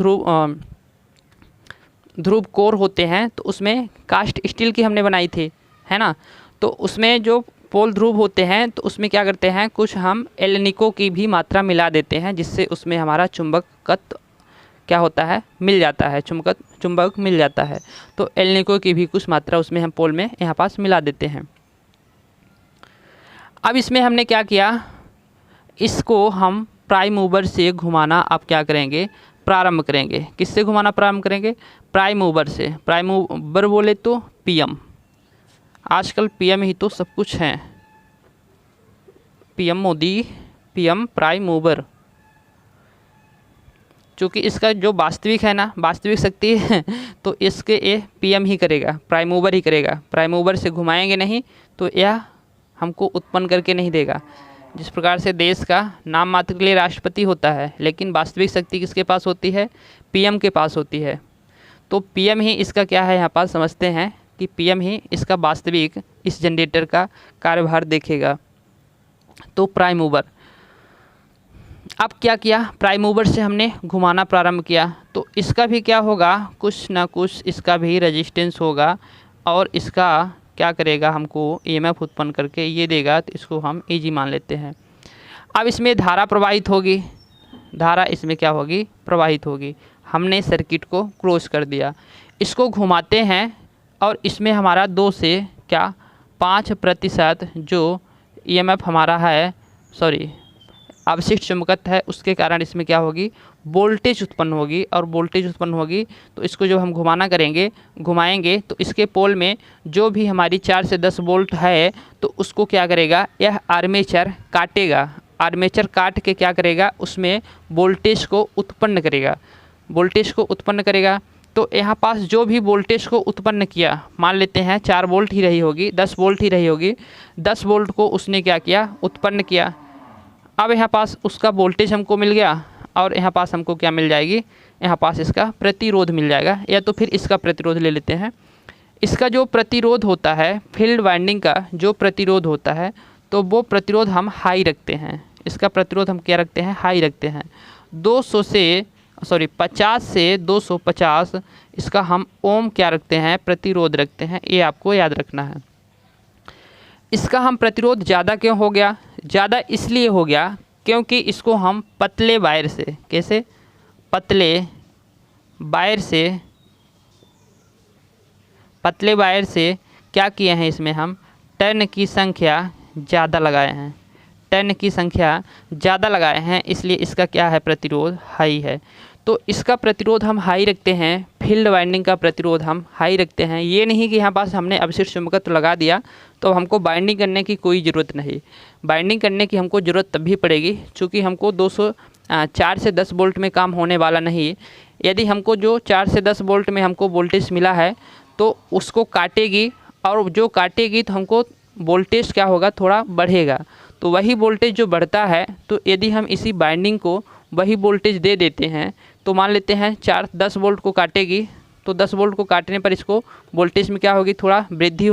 ध्रुव कोर होते हैं, तो उसमें कास्ट स्टील की हमने बनाई थी, है ना। तो उसमें जो पोल ध्रुव होते हैं तो उसमें क्या करते हैं, कुछ हम एल्निको की भी मात्रा मिला देते हैं, जिससे उसमें हमारा चुंबकत्व क्या होता है, मिल जाता है, चुंबक मिल जाता है। तो एल्निको की भी कुछ मात्रा उसमें हम पोल में यहाँ पास मिला देते हैं। अब इसमें हमने क्या किया, इसको हम प्राइम मूवर से घुमाना अब क्या करेंगे, प्रारंभ करेंगे। किससे घुमाना प्रारंभ करेंगे, प्राइम मूवर से। प्राइम मूवर बोले तो पीएम, आजकल पीएम ही तो सब कुछ है, PM Modi, PM prime mover. चूँकि इसका जो वास्तविक है ना, वास्तविक शक्ति है, तो इसके ये पीएम ही करेगा, प्राइम मूवर ही करेगा। प्राइम मूवर से घुमाएंगे नहीं तो यह हमको उत्पन्न करके नहीं देगा। जिस प्रकार से देश का नाम मात्र के लिए राष्ट्रपति होता है, लेकिन वास्तविक शक्ति किसके पास होती है, पीएम के पास होती है। तो पीएम ही इसका क्या है, यहाँ पास समझते हैं कि पीएम ही इसका वास्तविक इस जनरेटर का कार्यभार देखेगा। तो प्राइम मूवर, अब क्या किया, प्राइम मूवर से हमने घुमाना प्रारंभ किया तो इसका भी क्या होगा, कुछ ना कुछ इसका भी रेजिस्टेंस होगा और इसका क्या करेगा, हमको ईएमएफ उत्पन्न करके ये देगा। तो इसको हम ईजी मान लेते हैं। अब इसमें धारा प्रवाहित होगी, धारा इसमें क्या होगी, प्रवाहित होगी। हमने सर्किट को क्लोज कर दिया, इसको घुमाते हैं और इसमें हमारा 2 से क्या 5% जो ईएमएफ हमारा है, सॉरी अवशिष्ट चुंबकत्व है, उसके कारण इसमें क्या होगी, वोल्टेज उत्पन्न होगी। और वोल्टेज उत्पन्न होगी तो इसको जब हम घुमाना करेंगे, घुमाएंगे तो इसके पोल में जो भी हमारी 4 से 10 वोल्ट है तो उसको क्या करेगा, यह आर्मेचर काटेगा। आर्मेचर काट के क्या करेगा, उसमें वोल्टेज को उत्पन्न करेगा, वोल्टेज को उत्पन्न करेगा। तो यहाँ पास जो भी वोल्टेज को उत्पन्न किया, मान लेते हैं 4 वोल्ट ही रही होगी, 10 वोल्ट ही रही होगी, 10 वोल्ट को उसने क्या किया, उत्पन्न किया। अब यहाँ पास उसका वोल्टेज हमको मिल गया और यहाँ पास हमको क्या मिल जाएगी, यहाँ पास इसका प्रतिरोध मिल जाएगा। या तो फिर इसका प्रतिरोध ले लेते हैं। इसका जो प्रतिरोध होता है, फील्ड वाइंडिंग का जो प्रतिरोध होता है, तो वो प्रतिरोध हम हाई रखते हैं। इसका प्रतिरोध हम क्या रखते हैं, हाई रखते हैं। 50 से 250 इसका हम ओम क्या रखते हैं, प्रतिरोध रखते हैं। ये आपको याद रखना है। इसका हम प्रतिरोध ज़्यादा क्यों हो गया, ज़्यादा इसलिए हो गया क्योंकि इसको हम पतले वायर से, कैसे, पतले वायर से क्या किए हैं, इसमें हम टर्न की संख्या ज़्यादा लगाए हैं, टर्न की संख्या ज़्यादा लगाए हैं, इसलिए इसका क्या है, प्रतिरोध हाई है। तो इसका प्रतिरोध हम हाई रखते हैं, फील्ड वाइंडिंग का प्रतिरोध हम हाई रखते हैं। ये नहीं कि यहाँ पास हमने अवशिष्ट चुंबकत्व लगा दिया तो हमको बाइंडिंग करने की कोई ज़रूरत नहीं। बाइंडिंग करने की हमको ज़रूरत तभी पड़ेगी चूँकि हमको 4 से 10 वोल्ट में काम होने वाला नहीं। यदि हमको जो 4 से 10 वोल्ट में हमको वोल्टेज मिला है तो उसको काटेगी, और जो काटेगी तो हमको वोल्टेज क्या होगा, थोड़ा बढ़ेगा। तो वही वोल्टेज जो बढ़ता है, तो यदि हम इसी बाइंडिंग को वही वोल्टेज दे देते हैं तो मान लेते हैं 10 वोल्ट को काटेगी, तो 10 वोल्ट को काटने पर इसको वोल्टेज में क्या होगी, थोड़ा वृद्धि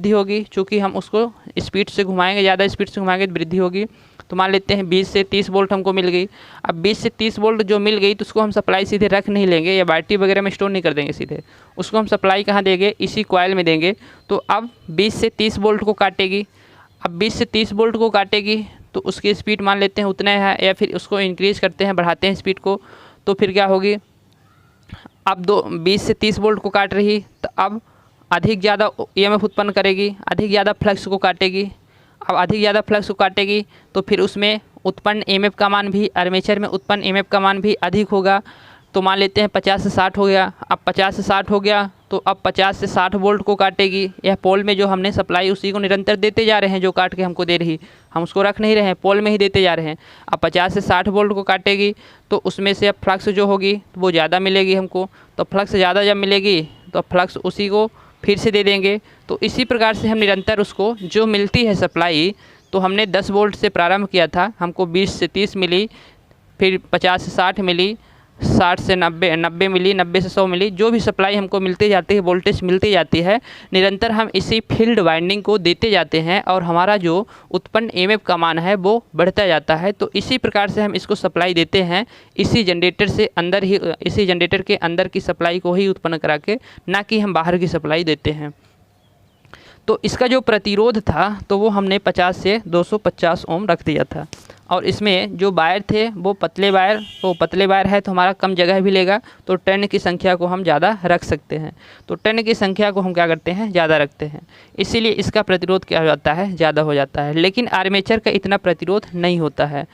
होगी। चूँकि हम उसको स्पीड से घुमाएंगे, ज़्यादा स्पीड से घुमाएंगे तो वृद्धि होगी। तो मान लेते हैं 20 से 30 वोल्ट हमको मिल गई। अब 20 से 30 वोल्ट जो मिल गई तो उसको हम सप्लाई सीधे रख नहीं लेंगे या बैटरी वगैरह में स्टोर नहीं कर देंगे, सीधे उसको हम सप्लाई कहाँ देंगे, इसी कॉइल में देंगे। तो अब 20 से 30 वोल्ट को काटेगी। अब 20 से 30 वोल्ट को काटेगी तो उसकी स्पीड मान लेते हैं उतना है, या फिर उसको इंक्रीज़ करते हैं, बढ़ाते हैं स्पीड को। तो फिर क्या होगी, अब 20 से 30 वोल्ट को काट रही तो अब अधिक ज़्यादा ईएमएफ उत्पन्न करेगी, अधिक ज़्यादा फ्लक्स को काटेगी। अब अधिक ज़्यादा फ्लक्स को काटेगी तो फिर उसमें उत्पन्न ईएमएफ का मान भी, आर्मेचर में उत्पन्न ईएमएफ का मान भी अधिक होगा। तो मान लेते हैं 50 से 60 हो गया। अब 50 से 60 हो गया तो अब 50 से 60 वोल्ट को काटेगी। यह पोल में जो हमने सप्लाई उसी को निरंतर देते जा रहे हैं, जो काट के हमको दे रही, हम उसको रख नहीं रहे हैं, पोल में ही देते जा रहे हैं। अब 50 से 60 वोल्ट को काटेगी तो उसमें से अब फ्लक्स जो होगी वो ज़्यादा मिलेगी हमको। तो फ्लक्स ज़्यादा जब मिलेगी तो फ्लक्स उसी को फिर से दे देंगे। तो इसी प्रकार से हम निरंतर उसको जो मिलती है सप्लाई, तो हमने 10 वोल्ट से प्रारंभ किया था, हमको 20 से 30 मिली, फिर 50 से 60 मिली, 60 से 90 मिली, 90 से 100 मिली। जो भी सप्लाई हमको मिलती जाती है, वोल्टेज मिलती जाती है, निरंतर हम इसी फील्ड वाइंडिंग को देते जाते हैं और हमारा जो उत्पन्न ईएमएफ का मान है वो बढ़ता जाता है। तो इसी प्रकार से हम इसको सप्लाई देते हैं, इसी जनरेटर से अंदर ही, इसी जनरेटर के अंदर की सप्लाई को ही उत्पन्न करा के, ना कि हम बाहर की सप्लाई देते हैं। तो इसका जो प्रतिरोध था तो वो हमने 50 से 250 ओम रख दिया था। और इसमें जो वायर थे वो पतले वायर है तो हमारा कम जगह भी लेगा, तो टर्न की संख्या को हम ज़्यादा रख सकते हैं। तो टर्न की संख्या को हम क्या करते हैं, ज़्यादा रखते हैं, इसीलिए इसका प्रतिरोध क्या हो जाता है, ज़्यादा हो जाता है। लेकिन आर्मेचर का इतना प्रतिरोध नहीं होता है,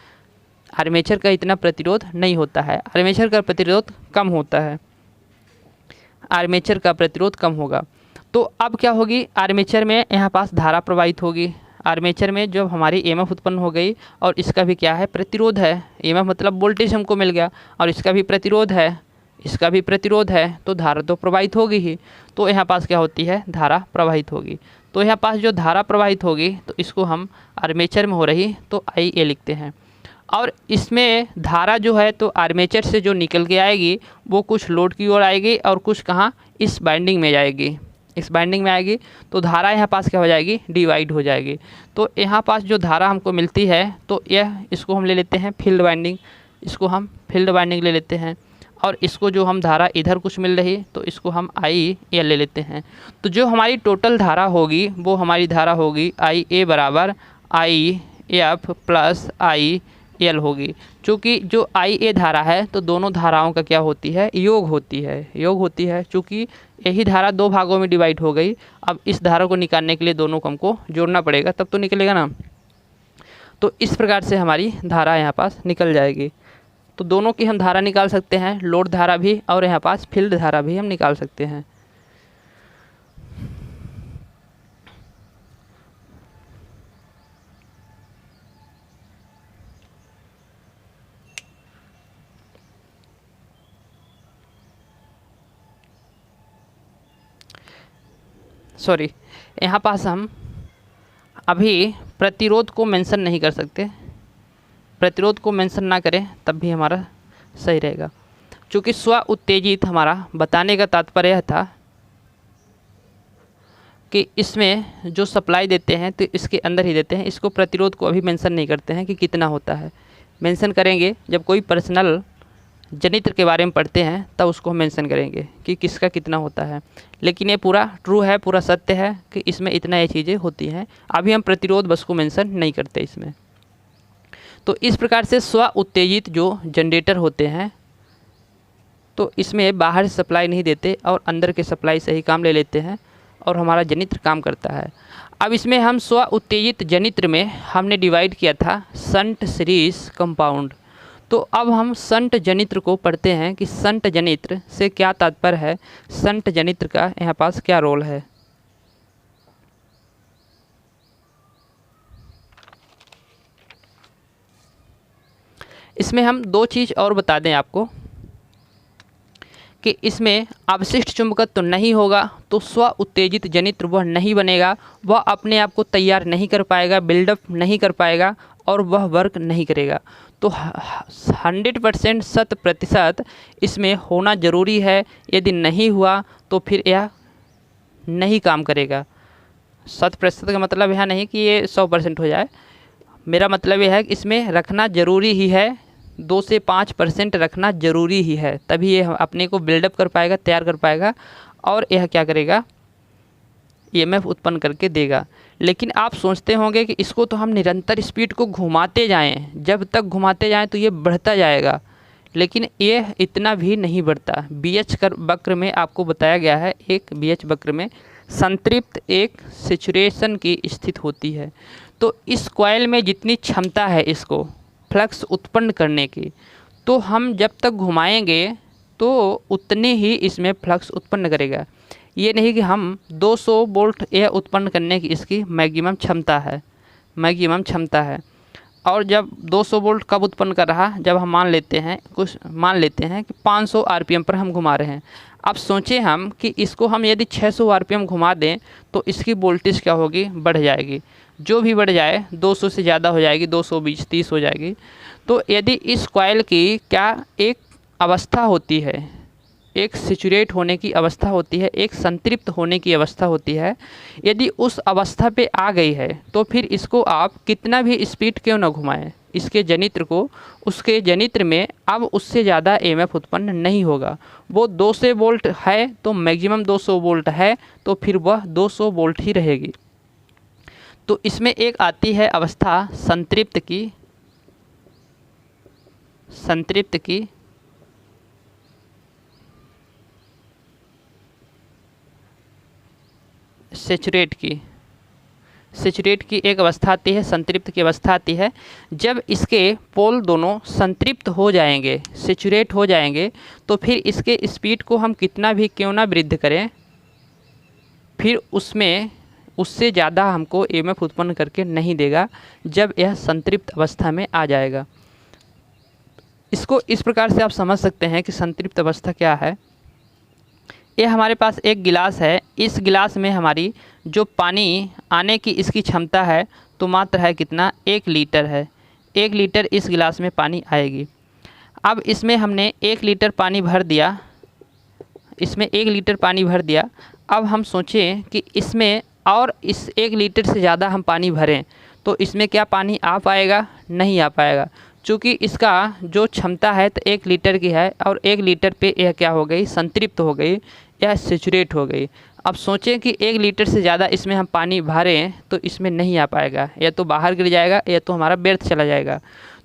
आर्मेचर का इतना प्रतिरोध नहीं होता है, आर्मेचर का प्रतिरोध कम होता है, आर्मेचर का प्रतिरोध कम होगा। तो अब क्या होगी, आर्मेचर में यहाँ पास धारा प्रवाहित होगी। आर्मेचर में जब हमारी ईएमएफ उत्पन्न हो गई और इसका भी क्या है, प्रतिरोध है, ईएमएफ मतलब वोल्टेज हमको मिल गया और इसका भी प्रतिरोध है, इसका भी प्रतिरोध है, तो धारा तो प्रवाहित होगी ही। तो यहाँ पास क्या होती है, धारा प्रवाहित होगी। तो यहाँ पास जो धारा प्रवाहित होगी तो इसको हम आर्मेचर में हो रही तो IA लिखते हैं। और इसमें धारा जो है तो आर्मेचर से जो निकल के आएगी वो कुछ लोड की ओर आएगी और कुछ कहाँ, इस बाइंडिंग में जाएगी, इस बाइंडिंग में आएगी तो धारा यहाँ पास क्या हो जाएगी, डिवाइड हो जाएगी। तो यहाँ पास जो धारा हमको मिलती है तो यह इसको हम ले लेते हैं फील्ड बाइंडिंग, इसको हम फील्ड बाइंडिंग ले लेते हैं। और इसको जो हम धारा इधर कुछ मिल रही तो इसको हम आई एल ले लेते हैं। तो जो हमारी टोटल धारा होगी वो हमारी धारा होगी आई ए बराबर I F plus I L होगी। चूँकि जो आई ए धारा है तो दोनों धाराओं का क्या होती है, योग होती है। चूँकि यही धारा दो भागों में डिवाइड हो गई, अब इस धारा को निकालने के लिए दोनों को हमको जोड़ना पड़ेगा तब तो निकलेगा ना। तो इस प्रकार से हमारी धारा यहाँ पास निकल जाएगी। तो दोनों की हम धारा निकाल सकते हैं, लोड धारा भी और यहाँ पास फील्ड धारा भी हम निकाल सकते हैं। सॉरी, यहाँ पास हम अभी प्रतिरोध को मेंशन नहीं कर सकते, प्रतिरोध को मेंशन ना करें तब भी हमारा सही रहेगा। चूँकि स्व उत्तेजित हमारा बताने का तात्पर्य था कि इसमें जो सप्लाई देते हैं तो इसके अंदर ही देते हैं, इसको प्रतिरोध को अभी मेंशन नहीं करते हैं कि कितना होता है। मेंशन करेंगे जब कोई पर्सनल जनित्र के बारे में पढ़ते हैं तब उसको हम मेंशन करेंगे कि किसका कितना होता है। लेकिन ये पूरा ट्रू है, पूरा सत्य है कि इसमें इतना ये चीज़ें होती हैं। अभी हम प्रतिरोध बस को मेंशन नहीं करते इसमें। तो इस प्रकार से स्व उत्तेजित जो जनरेटर होते हैं तो इसमें बाहर से सप्लाई नहीं देते और अंदर के सप्लाई से ही काम ले लेते हैं और हमारा जनित्र काम करता है। अब इसमें हम स्व उत्तेजित जनित्र में हमने डिवाइड किया था शंट सीरीज कंपाउंड। तो अब हम शंट जनित्र को पढ़ते हैं कि शंट जनित्र से क्या तात्पर्य है, शंट जनित्र का यहाँ पास क्या रोल है। इसमें हम दो चीज़ और बता दें आपको कि इसमें अवशिष्ट चुंबकत्व तो नहीं होगा तो स्व उत्तेजित जनित्र वह नहीं बनेगा, वह अपने आप को तैयार नहीं कर पाएगा, बिल्डअप नहीं कर पाएगा और वह वर्क नहीं करेगा। तो 100% 100% इसमें होना ज़रूरी है। यदि नहीं हुआ तो फिर यह नहीं काम करेगा। 100% का मतलब यह नहीं कि ये 100% हो जाए, मेरा मतलब यह है कि इसमें रखना ज़रूरी ही है, 2 से 5% रखना ज़रूरी ही है, तभी ये अपने को बिल्डअप कर पाएगा, तैयार कर पाएगा और यह क्या करेगा, ईएमएफ उत्पन्न करके देगा। लेकिन आप सोचते होंगे कि इसको तो हम निरंतर स्पीड को घुमाते जाएं, जब तक घुमाते जाएं तो ये बढ़ता जाएगा, लेकिन ये इतना भी नहीं बढ़ता। बीएच वक्र में आपको बताया गया है, एक बीएच वक्र में संतृप्त एक सैचुरेशन की स्थिति होती है। तो इस कॉइल में जितनी क्षमता है इसको फ्लक्स उत्पन्न करने की, तो हम जब तक घुमाएंगे तो उतने ही इसमें फ्लक्स उत्पन्न करेगा। ये नहीं कि हम 200 वोल्ट यह उत्पन्न करने की इसकी मैक्सिमम क्षमता है, मैक्सिमम क्षमता है। और जब 200 वोल्ट कब उत्पन्न कर रहा, जब हम मान लेते हैं कि 500 आरपीएम पर हम घुमा रहे हैं। अब सोचें हम कि इसको हम यदि 600 आरपीएम घुमा दें तो इसकी वोल्टेज क्या होगी, बढ़ जाएगी। जो भी बढ़ जाए 200 से ज़्यादा हो जाएगी, 220 30 हो जाएगी। तो यदि इस कॉइल की क्या एक अवस्था होती है, एक सैचुरेट होने की अवस्था होती है, एक संतृप्त होने की अवस्था होती है, यदि उस अवस्था पे आ गई है तो फिर इसको आप कितना भी स्पीड क्यों ना घुमाएं, इसके जनित्र को, उसके जनित्र में अब उससे ज़्यादा ईएमएफ उत्पन्न नहीं होगा। वो 200 वोल्ट है तो मैक्सिमम 200 वोल्ट है तो फिर वह 200 वोल्ट ही रहेगी। तो इसमें एक आती है अवस्था संतृप्त की, सैचुरेट की एक अवस्था आती है, संतृप्त की अवस्था आती है। जब इसके पोल दोनों संतृप्त हो जाएंगे, सैचुरेट हो जाएंगे, तो फिर इसके स्पीड को हम कितना भी क्यों ना वृद्धि करें, फिर उसमें उससे ज़्यादा हमको ईएमएफ उत्पन्न करके नहीं देगा जब यह संतृप्त अवस्था में आ जाएगा। इसको इस प्रकार से आप समझ सकते हैं कि संतृप्त अवस्था क्या है। ये हमारे पास एक गिलास है, इस गिलास में हमारी जो पानी आने की इसकी क्षमता है तो मात्र है कितना, 1 लीटर है। 1 लीटर इस गिलास में पानी आएगी। अब इसमें हमने 1 लीटर पानी भर दिया, इसमें 1 लीटर पानी भर दिया। अब हम सोचें कि इसमें और इस 1 लीटर से ज़्यादा हम पानी भरें तो इसमें क्या पानी आ पाएगा? नहीं आ पाएगा, चूँकि इसका जो क्षमता है तो 1 लीटर की है और 1 लीटर पे यह क्या हो गई? संतृप्त हो गई, यह सैचुरेट हो गई। अब सोचें कि 1 लीटर से ज़्यादा इसमें हम पानी भरें तो इसमें नहीं आ पाएगा, या तो बाहर गिर जाएगा या तो हमारा व्यर्थ चला जाएगा।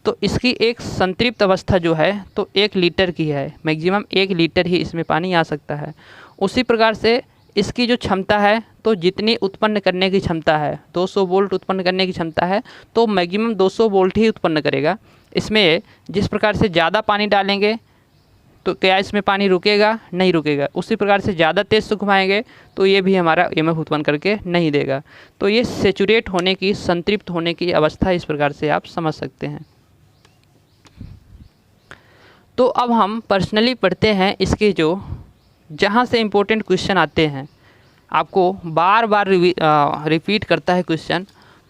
तो इसकी एक संतृप्त अवस्था जो है तो 1 लीटर की है, मैक्सिमम 1 लीटर ही इसमें पानी आ सकता है। उसी प्रकार से इसकी जो क्षमता है तो जितनी उत्पन्न करने की क्षमता है 200 वोल्ट उत्पन्न करने की क्षमता है तो मैक्सिमम 200 वोल्ट ही उत्पन्न करेगा। इसमें जिस प्रकार से ज़्यादा पानी डालेंगे तो क्या इसमें पानी रुकेगा? नहीं रुकेगा। उसी प्रकार से ज़्यादा तेज़ से घुमाएंगे तो ये भी हमारा ईएमएफ उत्पन्न करके नहीं देगा। तो ये सैचुरेट होने की, संतृप्त होने की अवस्था इस प्रकार से आप समझ सकते हैं। तो अब हम पर्सनली पढ़ते हैं इसके जो जहाँ से इम्पोर्टेंट क्वेश्चन आते हैं, आपको बार बार रिपीट करता है क्वेश्चन,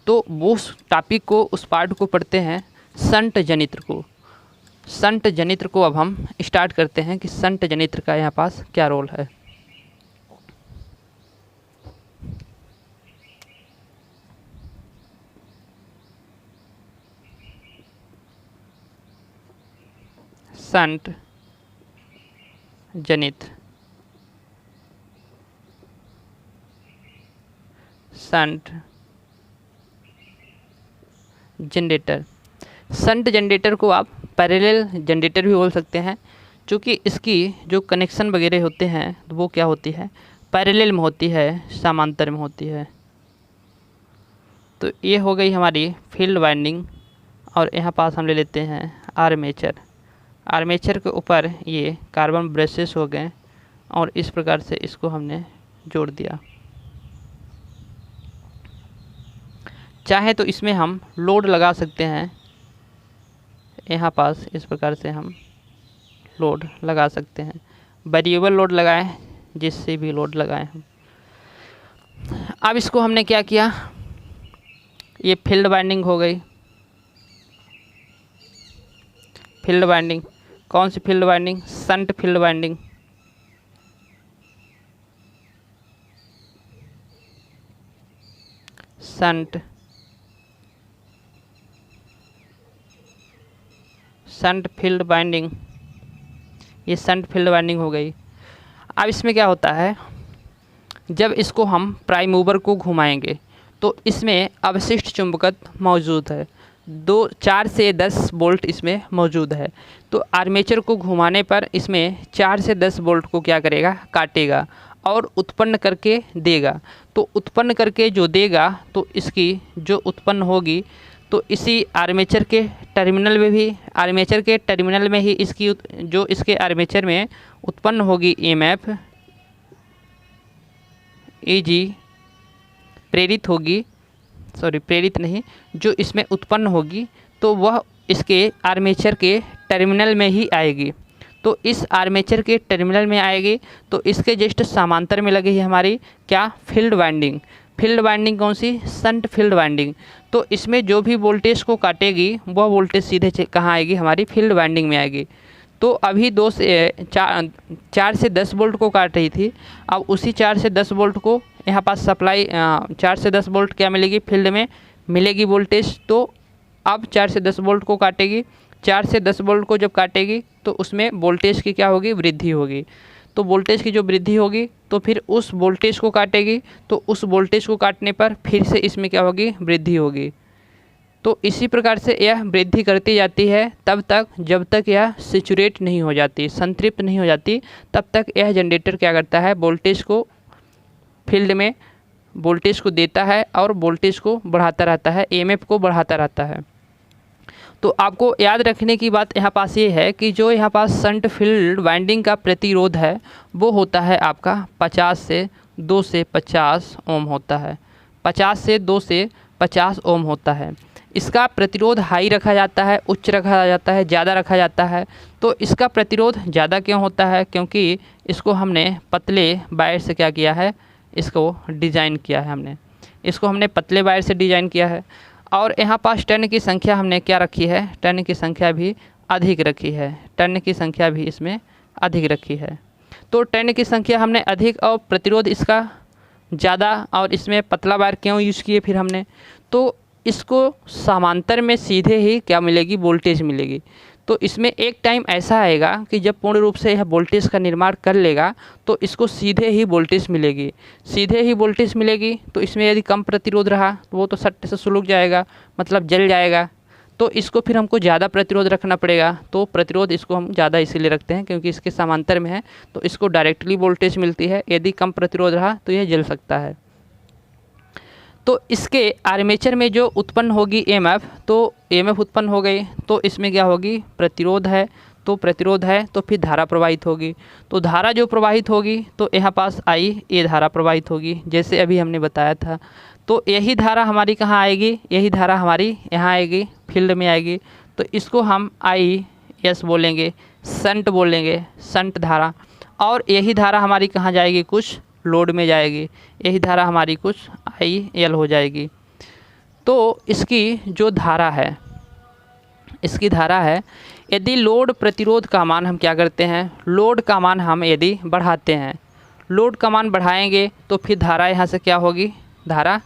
तो वो उस टॉपिक को, उस पार्ट को पढ़ते हैं, संट जनित्र को। संट जनित्र को अब हम स्टार्ट करते हैं कि संट जनित्र का यहाँ पास क्या रोल है। संट जनित्र, संट जनरेटर। संट जनरेटर को आप पैरेलल जनरेटर भी बोल सकते हैं, क्योंकि इसकी जो कनेक्शन वगैरह होते हैं तो वो क्या होती है? पैरेलल में होती है, समांतर में होती है। तो ये हो गई हमारी फील्ड वाइंडिंग, और यहाँ पास हम ले लेते हैं आर्मेचर। आर्मेचर के ऊपर ये कार्बन ब्रशेस हो गए और इस प्रकार से इसको हमने जोड़ दिया। चाहे तो इसमें हम लोड लगा सकते हैं, यहाँ पास इस प्रकार से हम लोड लगा सकते हैं। वेरिएबल लोड लगाएं, जिससे भी लोड लगाएं हम। अब इसको हमने क्या किया? ये फील्ड वाइंडिंग हो गई। फील्ड वाइंडिंग, कौन सी field winding? Shunt field winding. Shunt field winding, ये संट फील्ड वाइंडिंग हो गई। अब इसमें क्या होता है, जब इसको हम प्राइम मूवर को घुमाएंगे तो इसमें अवशिष्ट चुंबकत्व मौजूद है, 4 से 10 वोल्ट इसमें मौजूद है। तो आर्मेचर को घुमाने पर इसमें 4 से 10 वोल्ट को क्या करेगा? काटेगा और उत्पन्न करके देगा। तो उत्पन्न करके जो देगा तो इसकी जो उत्पन्न होगी तो इसी आर्मेचर के टर्मिनल में भी, आर्मेचर के टर्मिनल में ही इसकी जो इसके आर्मेचर में उत्पन्न होगी ईएमएफ ईजी प्रेरित होगी, सॉरी प्रेरित नहीं, जो इसमें उत्पन्न होगी तो वह इसके आर्मेचर के टर्मिनल में ही आएगी। तो इस आर्मेचर के टर्मिनल में आएगी तो इसके जस्ट समांतर में लगेगी हमारी क्या? Field winding. फील्ड वाइंडिंग कौन सी? Shunt field winding. तो इसमें जो भी वोल्टेज को काटेगी वह वोल्टेज सीधे कहाँ आएगी? हमारी फील्ड वाइंडिंग में आएगी। तो अभी 4 से 10 वोल्ट को काट रही थी, अब उसी 4 से 10 वोल्ट को यहाँ पास सप्लाई 4 से 10 वोल्ट क्या मिलेगी? फील्ड में मिलेगी वोल्टेज। तो अब 4 से 10 वोल्ट को काटेगी, 4 से 10 वोल्ट को जब काटेगी तो उसमें वोल्टेज की क्या होगी? वृद्धि होगी। तो वोल्टेज की जो वृद्धि होगी तो फिर उस वोल्टेज को काटेगी, तो उस वोल्टेज को काटने पर फिर से इसमें क्या होगी? वृद्धि होगी। तो इसी प्रकार से यह वृद्धि करती जाती है तब तक जब तक यह सैचुरेट नहीं हो जाती, संतृप्त नहीं हो जाती, तब तक यह जनरेटर क्या करता है? वोल्टेज को फील्ड में वोल्टेज को देता है और वोल्टेज को बढ़ाता रहता है, ईएमएफ को बढ़ाता रहता है। तो आपको याद रखने की बात यहाँ पास ये है कि जो यहाँ पास संट फील्ड वाइंडिंग का प्रतिरोध है वो होता है आपका 50 से 2 से 50 ओम होता है। 50 से 2 से 50 ओम होता है। इसका प्रतिरोध हाई रखा जाता है, उच्च रखा जाता है, ज़्यादा रखा जाता है। तो इसका प्रतिरोध ज़्यादा क्यों होता है? क्योंकि इसको हमने पतले वायर से क्या किया है? इसको डिज़ाइन किया है हमने, इसको हमने पतले वायर से डिज़ाइन किया है। और यहाँ पास टर्न की संख्या हमने क्या रखी है? टर्न की संख्या भी अधिक रखी है, टर्न की संख्या भी इसमें अधिक रखी है। तो टर्न की संख्या हमने अधिक और प्रतिरोध इसका ज़्यादा, और इसमें पतला वायर क्यों यूज़ किए फिर हमने, तो इसको समांतर में सीधे ही क्या मिलेगी, वोल्टेज मिलेगी। तो इसमें एक टाइम ऐसा आएगा कि जब पूर्ण रूप से यह वोल्टेज का निर्माण कर लेगा तो इसको सीधे ही वोल्टेज मिलेगी। सीधे ही वोल्टेज मिलेगी तो इसमें यदि कम प्रतिरोध रहा तो वो तो सट्टे से सुलग जाएगा, मतलब जल जाएगा। तो इसको फिर हमको ज़्यादा प्रतिरोध रखना पड़ेगा। तो प्रतिरोध इसको हम ज़्यादा इसीलिए रखते हैं क्योंकि इसके समांतर में है, तो इसको डायरेक्टली वोल्टेज मिलती है। यदि कम प्रतिरोध रहा तो यह जल सकता है। तो इसके आर्मेचर में जो उत्पन्न होगी EMF, तो EMF उत्पन्न हो गई तो इसमें क्या होगी, प्रतिरोध है, तो प्रतिरोध है तो फिर धारा प्रवाहित होगी। तो धारा जो प्रवाहित होगी तो यहाँ पास आई ये धारा प्रवाहित होगी, जैसे अभी हमने बताया था। तो यही धारा हमारी कहाँ आएगी, यही धारा हमारी यहाँ आएगी, फील्ड में आएगी। तो इसको हम IS बोलेंगे, शंट बोलेंगे, शंट धारा। और यही धारा हमारी कहाँ जाएगी, कुछ लोड में जाएगी। यही धारा हमारी कुछ IL हो जाएगी। तो इसकी जो धारा है, इसकी धारा है, यदि लोड प्रतिरोध का मान हम क्या करते हैं, लोड का मान हम यदि बढ़ाते हैं, लोड का मान बढ़ाएंगे तो फिर धारा यहाँ से क्या होगी, धारा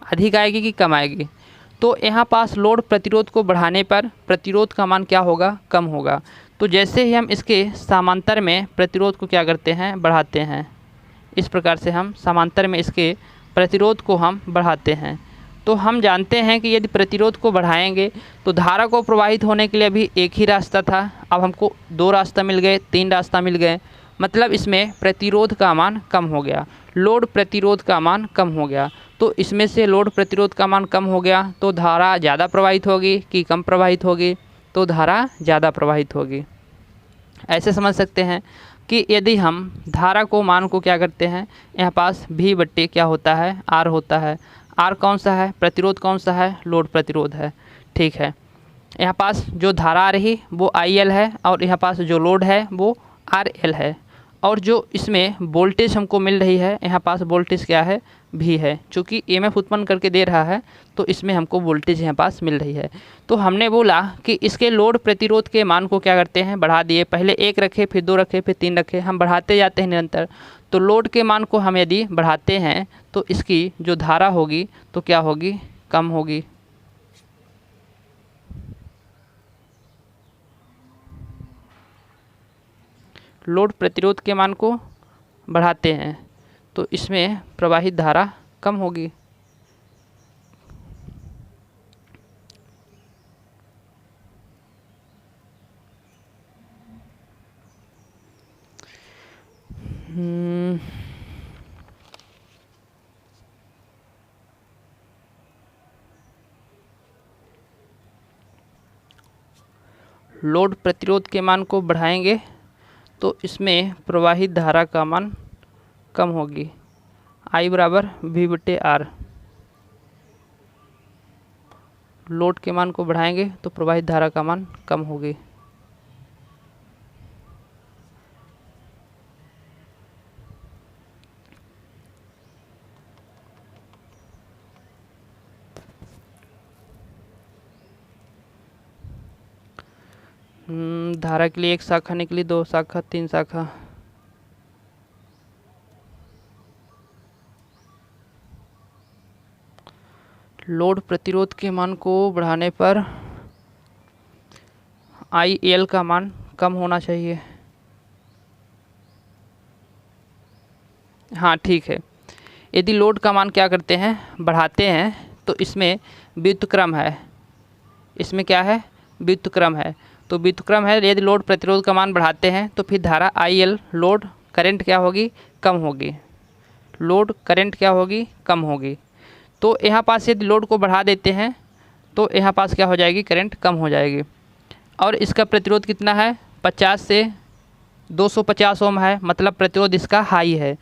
अधिक आएगी कि कम आएगी। तो यहाँ पास लोड प्रतिरोध को बढ़ाने पर प्रतिरोध का मान क्या होगा, कम होगा। तो जैसे ही हम इसके समांतर में प्रतिरोध को क्या करते हैं, बढ़ाते हैं, इस प्रकार से हम समांतर में इसके प्रतिरोध को हम बढ़ाते हैं। तो हम जानते हैं कि यदि प्रतिरोध को बढ़ाएंगे तो धारा को प्रवाहित होने के लिए अभी एक ही रास्ता था, अब हमको 2 रास्ता मिल गए, 3 रास्ता मिल गए, मतलब इसमें प्रतिरोध का मान कम हो गया, लोड प्रतिरोध का मान कम हो गया। तो इसमें से लोड प्रतिरोध का मान कम हो गया तो धारा ज़्यादा प्रवाहित होगी कि कम प्रवाहित होगी, तो धारा ज़्यादा प्रवाहित होगी। ऐसे समझ सकते हैं कि यदि हम धारा को मान को क्या करते हैं, यहाँ पास V/T क्या होता है, R होता है। R कौन सा है, प्रतिरोध कौन सा है, लोड प्रतिरोध है। ठीक है, यहाँ पास जो धारा आ रही वो IL है और यहाँ पास जो लोड है वो RL है। और जो इसमें वोल्टेज हमको मिल रही है, यहाँ पास वोल्टेज क्या है, V है। चूँकि EMF उत्पन्न करके दे रहा है तो इसमें हमको वोल्टेज यहाँ पास मिल रही है। तो हमने बोला कि इसके लोड प्रतिरोध के मान को क्या करते हैं, बढ़ा दिए। पहले 1 रखे, फिर 2 रखे, फिर 3 रखे, हम बढ़ाते जाते हैं निरंतर। तो लोड के मान को हम यदि बढ़ाते हैं तो इसकी जो धारा होगी तो क्या होगी, कम होगी। लोड प्रतिरोध के मान को बढ़ाते हैं तो इसमें प्रवाहित धारा कम होगी। लोड प्रतिरोध के मान को बढ़ाएंगे तो इसमें प्रवाहित धारा का मान कम होगी। I = V/R। लोड के मान को बढ़ाएंगे तो प्रवाहित धारा का मान कम होगी। धारा के लिए 1 शाखा निकली, 2 शाखा, 3 शाखा। लोड प्रतिरोध के मान को बढ़ाने पर IL का मान कम होना चाहिए। हाँ ठीक है, यदि लोड का मान क्या करते हैं, बढ़ाते हैं तो इसमें व्युत्क्रम है, इसमें क्या है, व्युत्क्रम है। तो व्युत्क्रम है, यदि लोड प्रतिरोध का मान बढ़ाते हैं तो फिर धारा IL, लोड करंट क्या होगी, कम होगी। लोड करंट क्या होगी, कम होगी। तो यहाँ पास यदि लोड को बढ़ा देते हैं तो यहाँ पास क्या हो जाएगी, करंट कम हो जाएगी। और इसका प्रतिरोध कितना है, 50 से 250 ओम है, मतलब प्रतिरोध इसका हाई है।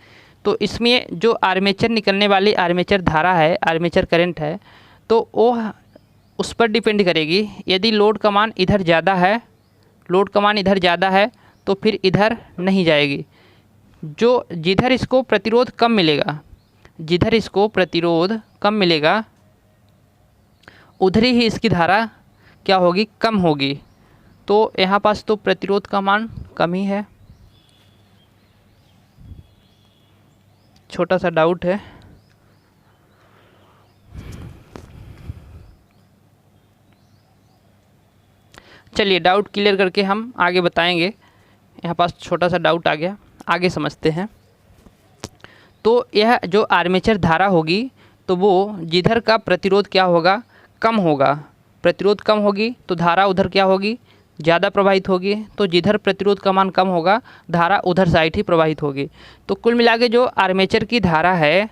तो इसमें जो आर्मेचर निकलने वाली आर्मेचर धारा है, आर्मेचर करंट है, तो वो उस पर डिपेंड करेगी। यदि लोड का मान इधर ज़्यादा है, लोड का मान इधर ज़्यादा है तो फिर इधर नहीं जाएगी। जो जिधर इसको प्रतिरोध कम मिलेगा, जिधर इसको प्रतिरोध कम मिलेगा उधर ही इसकी धारा क्या होगी, कम होगी। तो यहाँ पास तो प्रतिरोध का मान कम ही है। छोटा सा डाउट है। चलिए डाउट क्लियर करके हम आगे बताएंगे। यहाँ पास छोटा सा डाउट आ गया, आगे समझते हैं। तो यह जो आर्मेचर धारा होगी तो वो जिधर का प्रतिरोध क्या होगा, कम होगा। प्रतिरोध कम होगी तो धारा उधर क्या होगी, ज़्यादा प्रवाहित होगी। तो जिधर प्रतिरोध का मान कम होगा धारा उधर साइड ही प्रवाहित होगी। तो कुल मिला के जो आर्मेचर की धारा है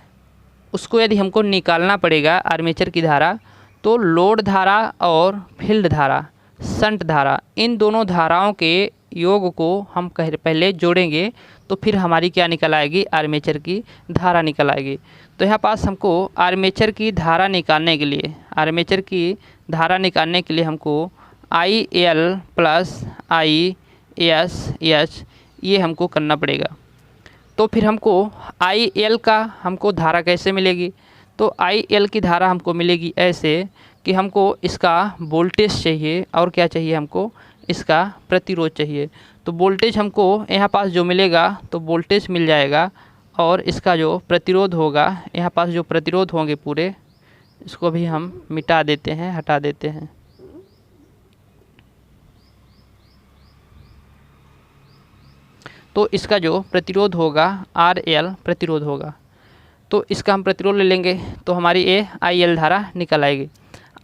उसको यदि हमको निकालना पड़ेगा आर्मेचर की धारा, तो लोड धारा और फील्ड धारा, शंट धारा, इन दोनों धाराओं के योग को हम पहले जोड़ेंगे तो फिर हमारी क्या निकल आएगी, आर्मेचर की धारा निकल आएगी। तो यहाँ पास हमको आर्मेचर की धारा निकालने के लिए, आर्मेचर की धारा निकालने के लिए हमको I L plus I S H ये हमको करना पड़ेगा। तो फिर हमको आई एल का हमको धारा कैसे मिलेगी, तो आई एल की धारा हमको मिलेगी ऐसे कि हमको इसका वोल्टेज चाहिए और क्या चाहिए, हमको इसका प्रतिरोध चाहिए। तो वोल्टेज हमको यहाँ पास जो मिलेगा तो वोल्टेज मिल जाएगा, और इसका जो प्रतिरोध होगा, यहाँ पास जो प्रतिरोध होंगे पूरे, इसको भी हम मिटा देते हैं, हटा देते हैं। तो इसका जो प्रतिरोध होगा आर एल प्रतिरोध होगा, तो इसका हम प्रतिरोध ले लेंगे तो हमारी ए आई एल धारा निकल आएगी।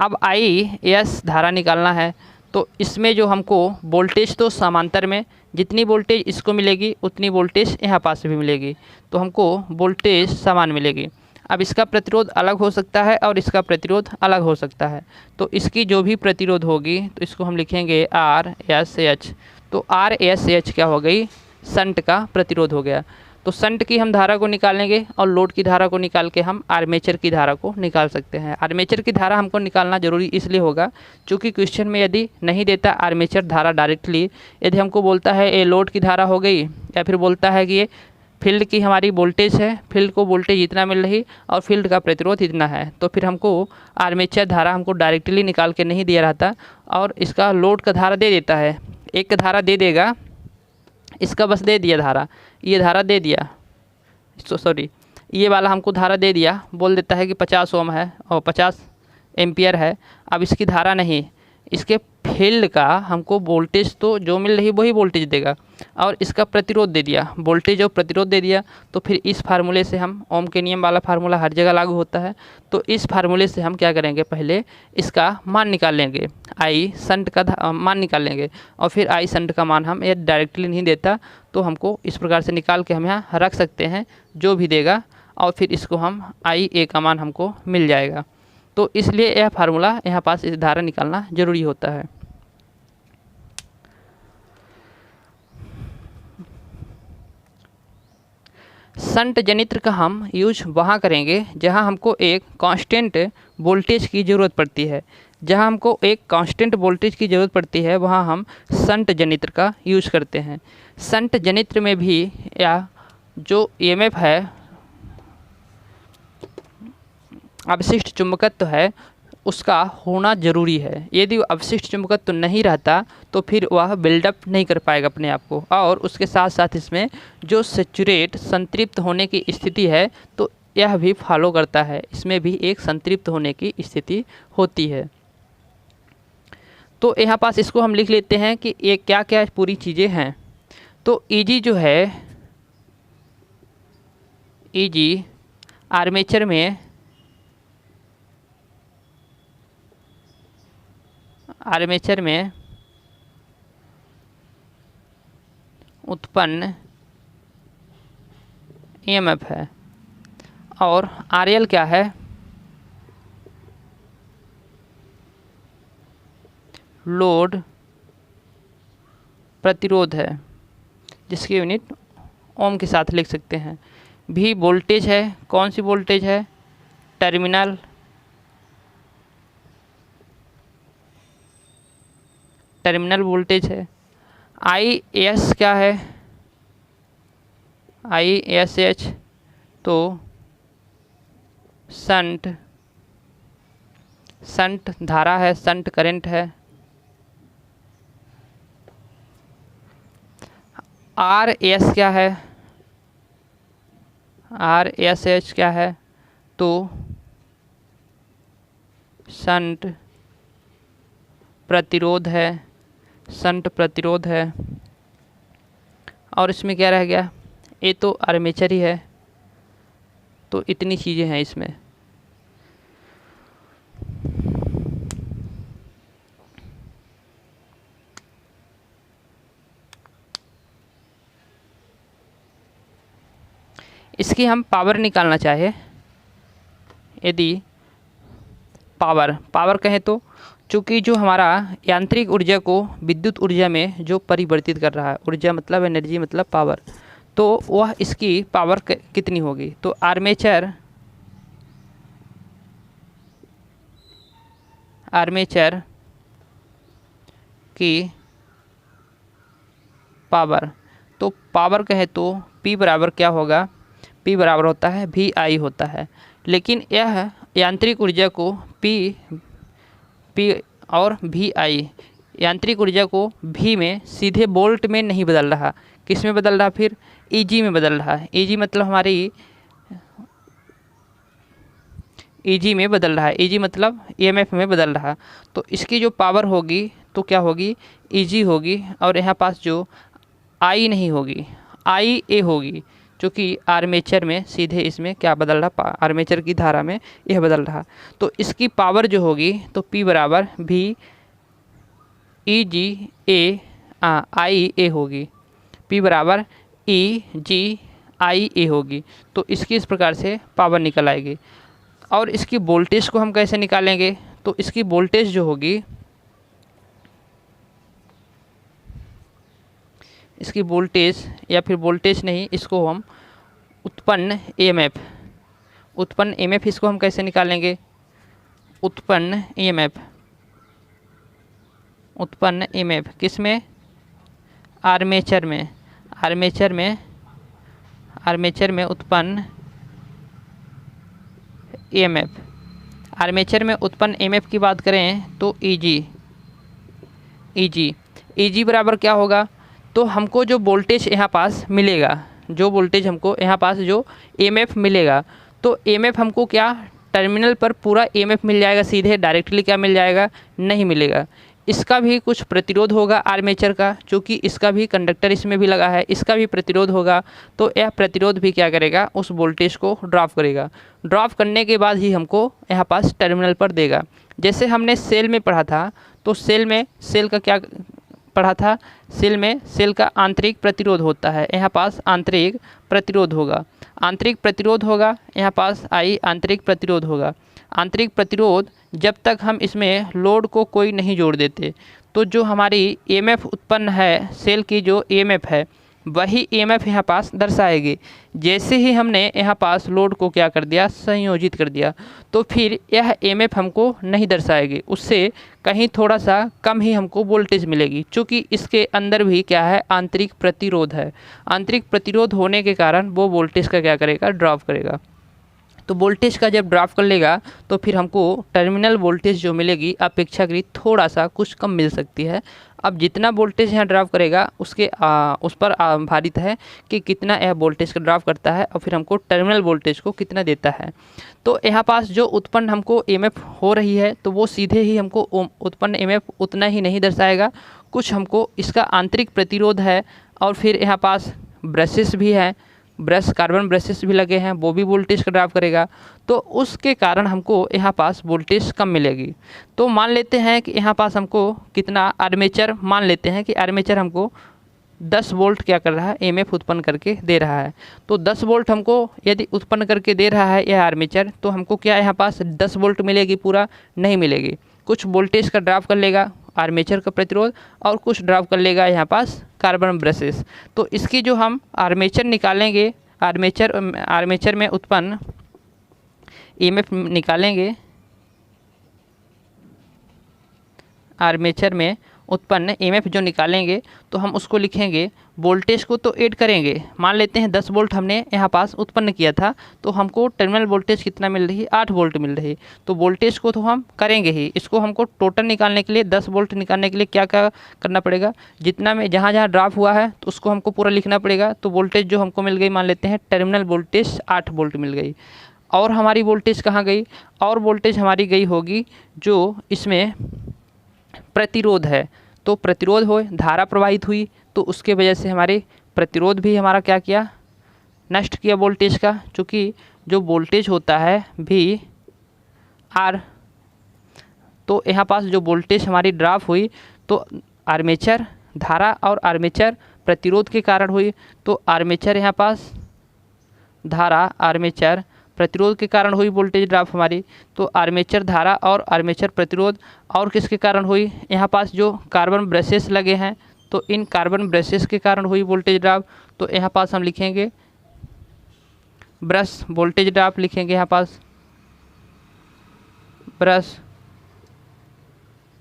अब आई एस धारा निकालना है तो इसमें जो हमको वोल्टेज तो समांतर में जितनी वोल्टेज इसको मिलेगी उतनी वोल्टेज यहाँ पास भी मिलेगी, तो हमको वोल्टेज समान मिलेगी। अब इसका प्रतिरोध अलग हो सकता है और इसका प्रतिरोध अलग हो सकता है, तो इसकी जो भी प्रतिरोध होगी तो इसको हम लिखेंगे आर एस एच। तो आर एस एच क्या हो गई, शंट का प्रतिरोध हो गया। तो शंट की हम धारा को निकालेंगे और लोड की धारा को निकाल के हम आर्मेचर की धारा को निकाल सकते हैं। आर्मेचर की धारा हमको निकालना जरूरी इसलिए होगा क्योंकि क्वेश्चन में यदि नहीं देता आर्मेचर धारा डायरेक्टली, यदि हमको बोलता है ये लोड की धारा हो गई, या फिर बोलता है कि ये फील्ड की हमारी वोल्टेज है, फील्ड को वोल्टेज इतना मिल रही और फील्ड का प्रतिरोध इतना है, तो फिर हमको आर्मेचर धारा हमको डायरेक्टली निकाल के नहीं दिया रहता और इसका लोड का धारा दे देता है। एक का धारा दे देगा, इसका बस दे दिया धारा, ये धारा दे दिया, सॉरी ये वाला हमको धारा दे दिया, बोल देता है कि 50 ओम है और 50 एम्पियर है। अब इसकी धारा नहीं, इसके फील्ड का हमको वोल्टेज तो जो मिल रही वही वोल्टेज देगा, और इसका प्रतिरोध दे दिया, वोल्टेज और प्रतिरोध दे दिया। तो फिर इस फार्मूले से हम, ओम के नियम वाला फार्मूला हर जगह लागू होता है, तो इस फार्मूले से हम क्या करेंगे, पहले इसका मान निकाल लेंगे, आई शंट का मान निकाल लेंगे, और फिर आई शंट का मान हम ये डायरेक्टली नहीं देता तो हमको इस प्रकार से निकाल के हम यहाँ रख सकते हैं जो भी देगा, और फिर इसको हम आई ए का मान हमको मिल जाएगा। तो इसलिए यह फार्मूला यहाँ पास इस धारा निकालना जरूरी होता है। शंट जनित्र का हम यूज वहाँ करेंगे जहाँ हमको एक कांस्टेंट वोल्टेज की ज़रूरत पड़ती है। जहाँ हमको एक कांस्टेंट वोल्टेज की ज़रूरत पड़ती है वहाँ हम शंट जनित्र का यूज करते हैं। शंट जनित्र में भी या जो ईएमएफ है, अवशिष्ट चुंबकत्व है, उसका होना ज़रूरी है। यदि अवशिष्ट चुंबकत्व नहीं रहता तो फिर वह बिल्डअप नहीं कर पाएगा अपने आप को, और उसके साथ साथ इसमें जो सैचुरेट संतृप्त होने की स्थिति है तो यह भी फॉलो करता है, इसमें भी एक संतृप्त होने की स्थिति होती है। तो यहाँ पास इसको हम लिख लेते हैं कि ये क्या क्या पूरी चीज़ें हैं। तो ईजी जो है, ईजी आर्मेचर में उत्पन्न ईएमएफ है, और आरएल क्या है, लोड प्रतिरोध है, जिसकी यूनिट ओम के साथ लिख सकते हैं। भी वोल्टेज है, कौन सी वोल्टेज है, टर्मिनल वोल्टेज है। आई एस क्या है, आई एस एच तो शंट धारा है, शंट करंट है। आर एस क्या है, RSH क्या है, तो शंट प्रतिरोध है, शंट प्रतिरोध है। और इसमें क्या रह गया, ये तो आर्मेचर ही है। तो इतनी चीज़ें हैं इसमें। इसकी हम पावर निकालना चाहे, यदि पावर कहें तो चूँकि जो हमारा यांत्रिक ऊर्जा को विद्युत ऊर्जा में जो परिवर्तित कर रहा है, ऊर्जा मतलब एनर्जी मतलब पावर, तो वह इसकी पावर कितनी होगी। तो आर्मेचर की पावर, तो पावर कहे तो P बराबर क्या होगा, P बराबर होता है VI होता है। लेकिन यह यांत्रिक ऊर्जा को P और VI, यांत्रिक ऊर्जा को V में सीधे वोल्ट में नहीं बदल रहा, किस में बदल रहा, फिर EG में बदल रहा है। EG मतलब हमारी EG में बदल रहा है, EG मतलब EMF में बदल रहा। तो इसकी जो पावर होगी तो क्या होगी, EG होगी। और यहाँ पास जो I नहीं होगी, IA होगी, क्योंकि आर्मेचर में सीधे इसमें क्या बदल रहा, आर्मेचर की धारा में यह बदल रहा। तो इसकी पावर जो होगी तो P बराबर IA होगी, P बराबर EGIA होगी। तो इसकी इस प्रकार से पावर निकल आएगी। और इसकी वोल्टेज को हम कैसे निकालेंगे, तो इसकी वोल्टेज जो होगी, इसकी वोल्टेज या फिर वोल्टेज नहीं, इसको हम उत्पन्न EMF इसको हम कैसे निकालेंगे, उत्पन्न EMF किस में, आर्मेचर में उत्पन्न EMF। आर्मेचर में उत्पन्न EMF की बात करें तो EG बराबर क्या होगा, तो हमको जो वोल्टेज यहाँ पास मिलेगा, जो वोल्टेज हमको यहाँ पास जो EMF मिलेगा, तो EMF हमको क्या टर्मिनल पर पूरा EMF मिल जाएगा, सीधे डायरेक्टली क्या मिल जाएगा, नहीं मिलेगा। इसका भी कुछ प्रतिरोध होगा आर्मेचर का, क्योंकि इसका भी कंडक्टर इसमें भी लगा है, इसका भी प्रतिरोध होगा। तो यह प्रतिरोध भी क्या करेगा, उस वोल्टेज को ड्रॉप करेगा। ड्रॉप करने के बाद ही हमको यहाँ पास टर्मिनल पर देगा। जैसे हमने सेल में पढ़ा था, तो सेल का क्या पढ़ा था, सेल का आंतरिक प्रतिरोध होता है, यहाँ पास आंतरिक प्रतिरोध होगा, यहाँ पास आंतरिक प्रतिरोध होगा। आंतरिक प्रतिरोध जब तक हम इसमें लोड को कोई नहीं जोड़ देते, तो जो हमारी EMF उत्पन्न है, सेल की जो EMF है, वही EMF यहाँ पास दर्शाएगी। जैसे ही हमने यहाँ पास लोड को क्या कर दिया, संयोजित कर दिया, तो फिर यह EMF हमको नहीं दर्शाएगी, उससे कहीं थोड़ा सा कम ही हमको वोल्टेज मिलेगी, क्योंकि इसके अंदर भी क्या है, आंतरिक प्रतिरोध है। आंतरिक प्रतिरोध होने के कारण वो वोल्टेज का क्या करेगा, ड्रॉप करेगा। तो वोल्टेज का जब ड्रॉप कर लेगा तो फिर हमको टर्मिनल वोल्टेज जो मिलेगी अपेक्षाकृत थोड़ा सा कुछ कम मिल सकती है। अब जितना वोल्टेज यहाँ ड्रॉप करेगा उस पर आधारित है कि कितना यह वोल्टेज का ड्रॉप करता है और फिर हमको टर्मिनल वोल्टेज को कितना देता है। तो यहाँ पास जो उत्पन्न हमको EMF हो रही है, तो वो सीधे ही हमको उत्पन्न EMF उतना ही नहीं दर्शाएगा, कुछ हमको इसका आंतरिक प्रतिरोध है। और फिर यहाँ पास ब्रशेस भी हैं, कार्बन ब्रशेस भी लगे हैं, वो भी वोल्टेज का ड्रॉप करेगा। तो उसके कारण हमको यहाँ पास वोल्टेज कम मिलेगी। तो मान लेते हैं कि यहाँ पास हमको कितना आर्मेचर, मान लेते हैं कि आर्मेचर हमको 10 वोल्ट क्या कर रहा है, EMF उत्पन्न करके दे रहा है। तो 10 वोल्ट हमको यदि उत्पन्न करके दे रहा है यह आर्मेचर, तो हमको क्या यहाँ पास 10 वोल्ट मिलेगी, पूरा नहीं मिलेगी, कुछ वोल्टेज का ड्रॉप कर लेगा आर्मेचर का प्रतिरोध और कुछ ड्रॉप कर लेगा यहाँ पास कार्बन ब्रशेस। तो इसकी जो हम आर्मेचर निकालेंगे, आर्मेचर में उत्पन्न EMF निकालेंगे, आर्मेचर में उत्पन्न EMF जो निकालेंगे तो हम उसको लिखेंगे, वोल्टेज को तो ऐड करेंगे। मान लेते हैं 10 वोल्ट हमने यहाँ पास उत्पन्न किया था, तो हमको टर्मिनल वोल्टेज कितना मिल रही है, 8 वोल्ट मिल रही। तो वोल्टेज को तो हम करेंगे ही, इसको हमको टोटल निकालने के लिए 10 वोल्ट निकालने के लिए क्या क्या करना पड़ेगा, जितना में जहाँ जहाँ ड्रॉप हुआ है तो उसको हमको पूरा लिखना पड़ेगा। तो वोल्टेज जो हमको मिल गई, मान लेते हैं टर्मिनल वोल्टेज 8 वोल्ट मिल गई। और हमारी वोल्टेज कहाँ गई, और वोल्टेज हमारी गई होगी जो इसमें प्रतिरोध है। तो प्रतिरोध हो, धारा प्रवाहित हुई तो उसके वजह से हमारे प्रतिरोध भी हमारा क्या किया, नष्ट किया वोल्टेज का। चूँकि जो वोल्टेज होता है भी आर, तो यहाँ पास जो वोल्टेज हमारी ड्रॉप हुई तो आर्मेचर धारा और आर्मेचर प्रतिरोध के कारण हुई। तो आर्मेचर यहाँ पास धारा, आर्मेचर प्रतिरोध के कारण हुई वोल्टेज ड्रॉप हमारी। तो आर्मेचर धारा और आर्मेचर प्रतिरोध और किसके कारण हुई, यहाँ पास जो कार्बन ब्रशेस लगे हैं तो इन कार्बन ब्रशेस के कारण हुई वोल्टेज ड्रॉप। तो यहाँ पास हम लिखेंगे ब्रश वोल्टेज ड्रॉप, लिखेंगे यहाँ पास ब्रश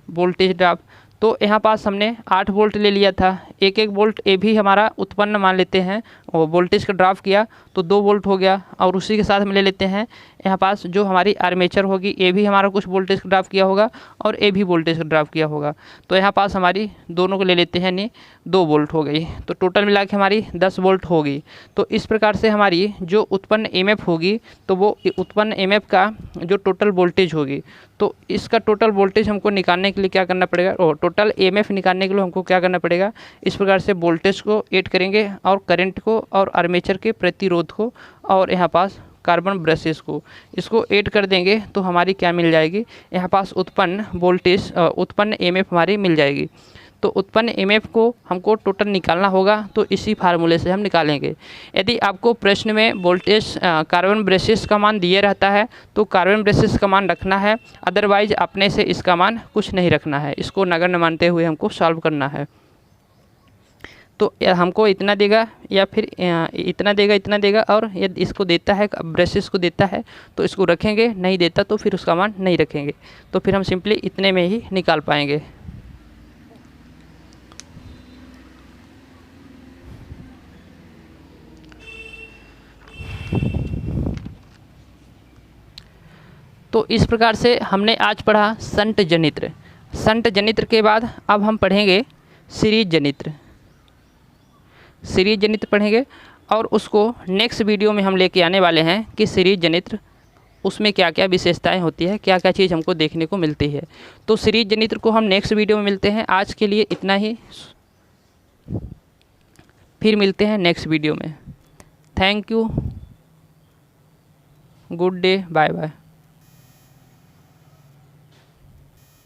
वोल्टेज ड्रॉप। तो यहाँ पास हमने 8 वोल्ट ले लिया था, एक एक वोल्ट ए भी हमारा उत्पन्न मान लेते हैं, और वोल्टेज का ड्रॉप किया तो 2 वोल्ट हो गया। और उसी के साथ हम ले लेते हैं यहाँ पास जो हमारी आर्मेचर होगी, ए भी हमारा कुछ वोल्टेज का ड्रॉप किया होगा और ए भी वोल्टेज का ड्रॉप किया होगा। तो यहाँ पास हमारी दोनों को ले लेते हैं, यानी 2 वोल्ट हो गई। तो टोटल मिला के हमारी 10 वोल्ट होगी। तो इस प्रकार से हमारी जो उत्पन्न EMF होगी तो वो उत्पन्न EMF का जो टोटल वोल्टेज होगी, तो इसका टोटल वोल्टेज हमको निकालने के लिए क्या करना पड़ेगा, और टोटल EMF निकालने के लिए हमको क्या करना पड़ेगा, इस प्रकार से वोल्टेज को ऐड करेंगे और करंट को और आर्मेचर के प्रतिरोध को और यहाँ पास कार्बन ब्रशेस को, इसको ऐड कर देंगे तो हमारी क्या मिल जाएगी, यहाँ पास उत्पन्न वोल्टेज उत्पन्न EMF हमारी मिल जाएगी। तो उत्पन्न EMF को हमको टोटल निकालना होगा, तो इसी फार्मूले से हम निकालेंगे। यदि आपको प्रश्न में वोल्टेज कार्बन ब्रशेस का मान दिए रहता है तो कार्बन ब्रशेस का मान रखना है, अदरवाइज अपने से इसका मान कुछ नहीं रखना है, इसको नगण्य मानते हुए हमको सॉल्व करना है। तो हमको इतना देगा या फिर इतना देगा, इतना देगा, और यदि इसको देता है ब्रशेस को देता है तो इसको रखेंगे, नहीं देता तो फिर उसका मान नहीं रखेंगे। तो फिर हम सिंपली इतने में ही निकाल पाएंगे। तो इस प्रकार से हमने आज पढ़ा शंट जनित्र। शंट जनित्र के बाद अब हम पढ़ेंगे सीरीज जनित्र। सीरीज जनित्र पढ़ेंगे और उसको नेक्स्ट वीडियो में हम लेके आने वाले हैं कि सीरीज जनित्र उसमें क्या क्या विशेषताएं होती है, क्या क्या चीज़ हमको देखने को मिलती है। तो सीरीज जनित्र को हम नेक्स्ट वीडियो में मिलते हैं। आज के लिए इतना ही, फिर मिलते हैं नेक्स्ट वीडियो में। Thank you, good day, bye bye.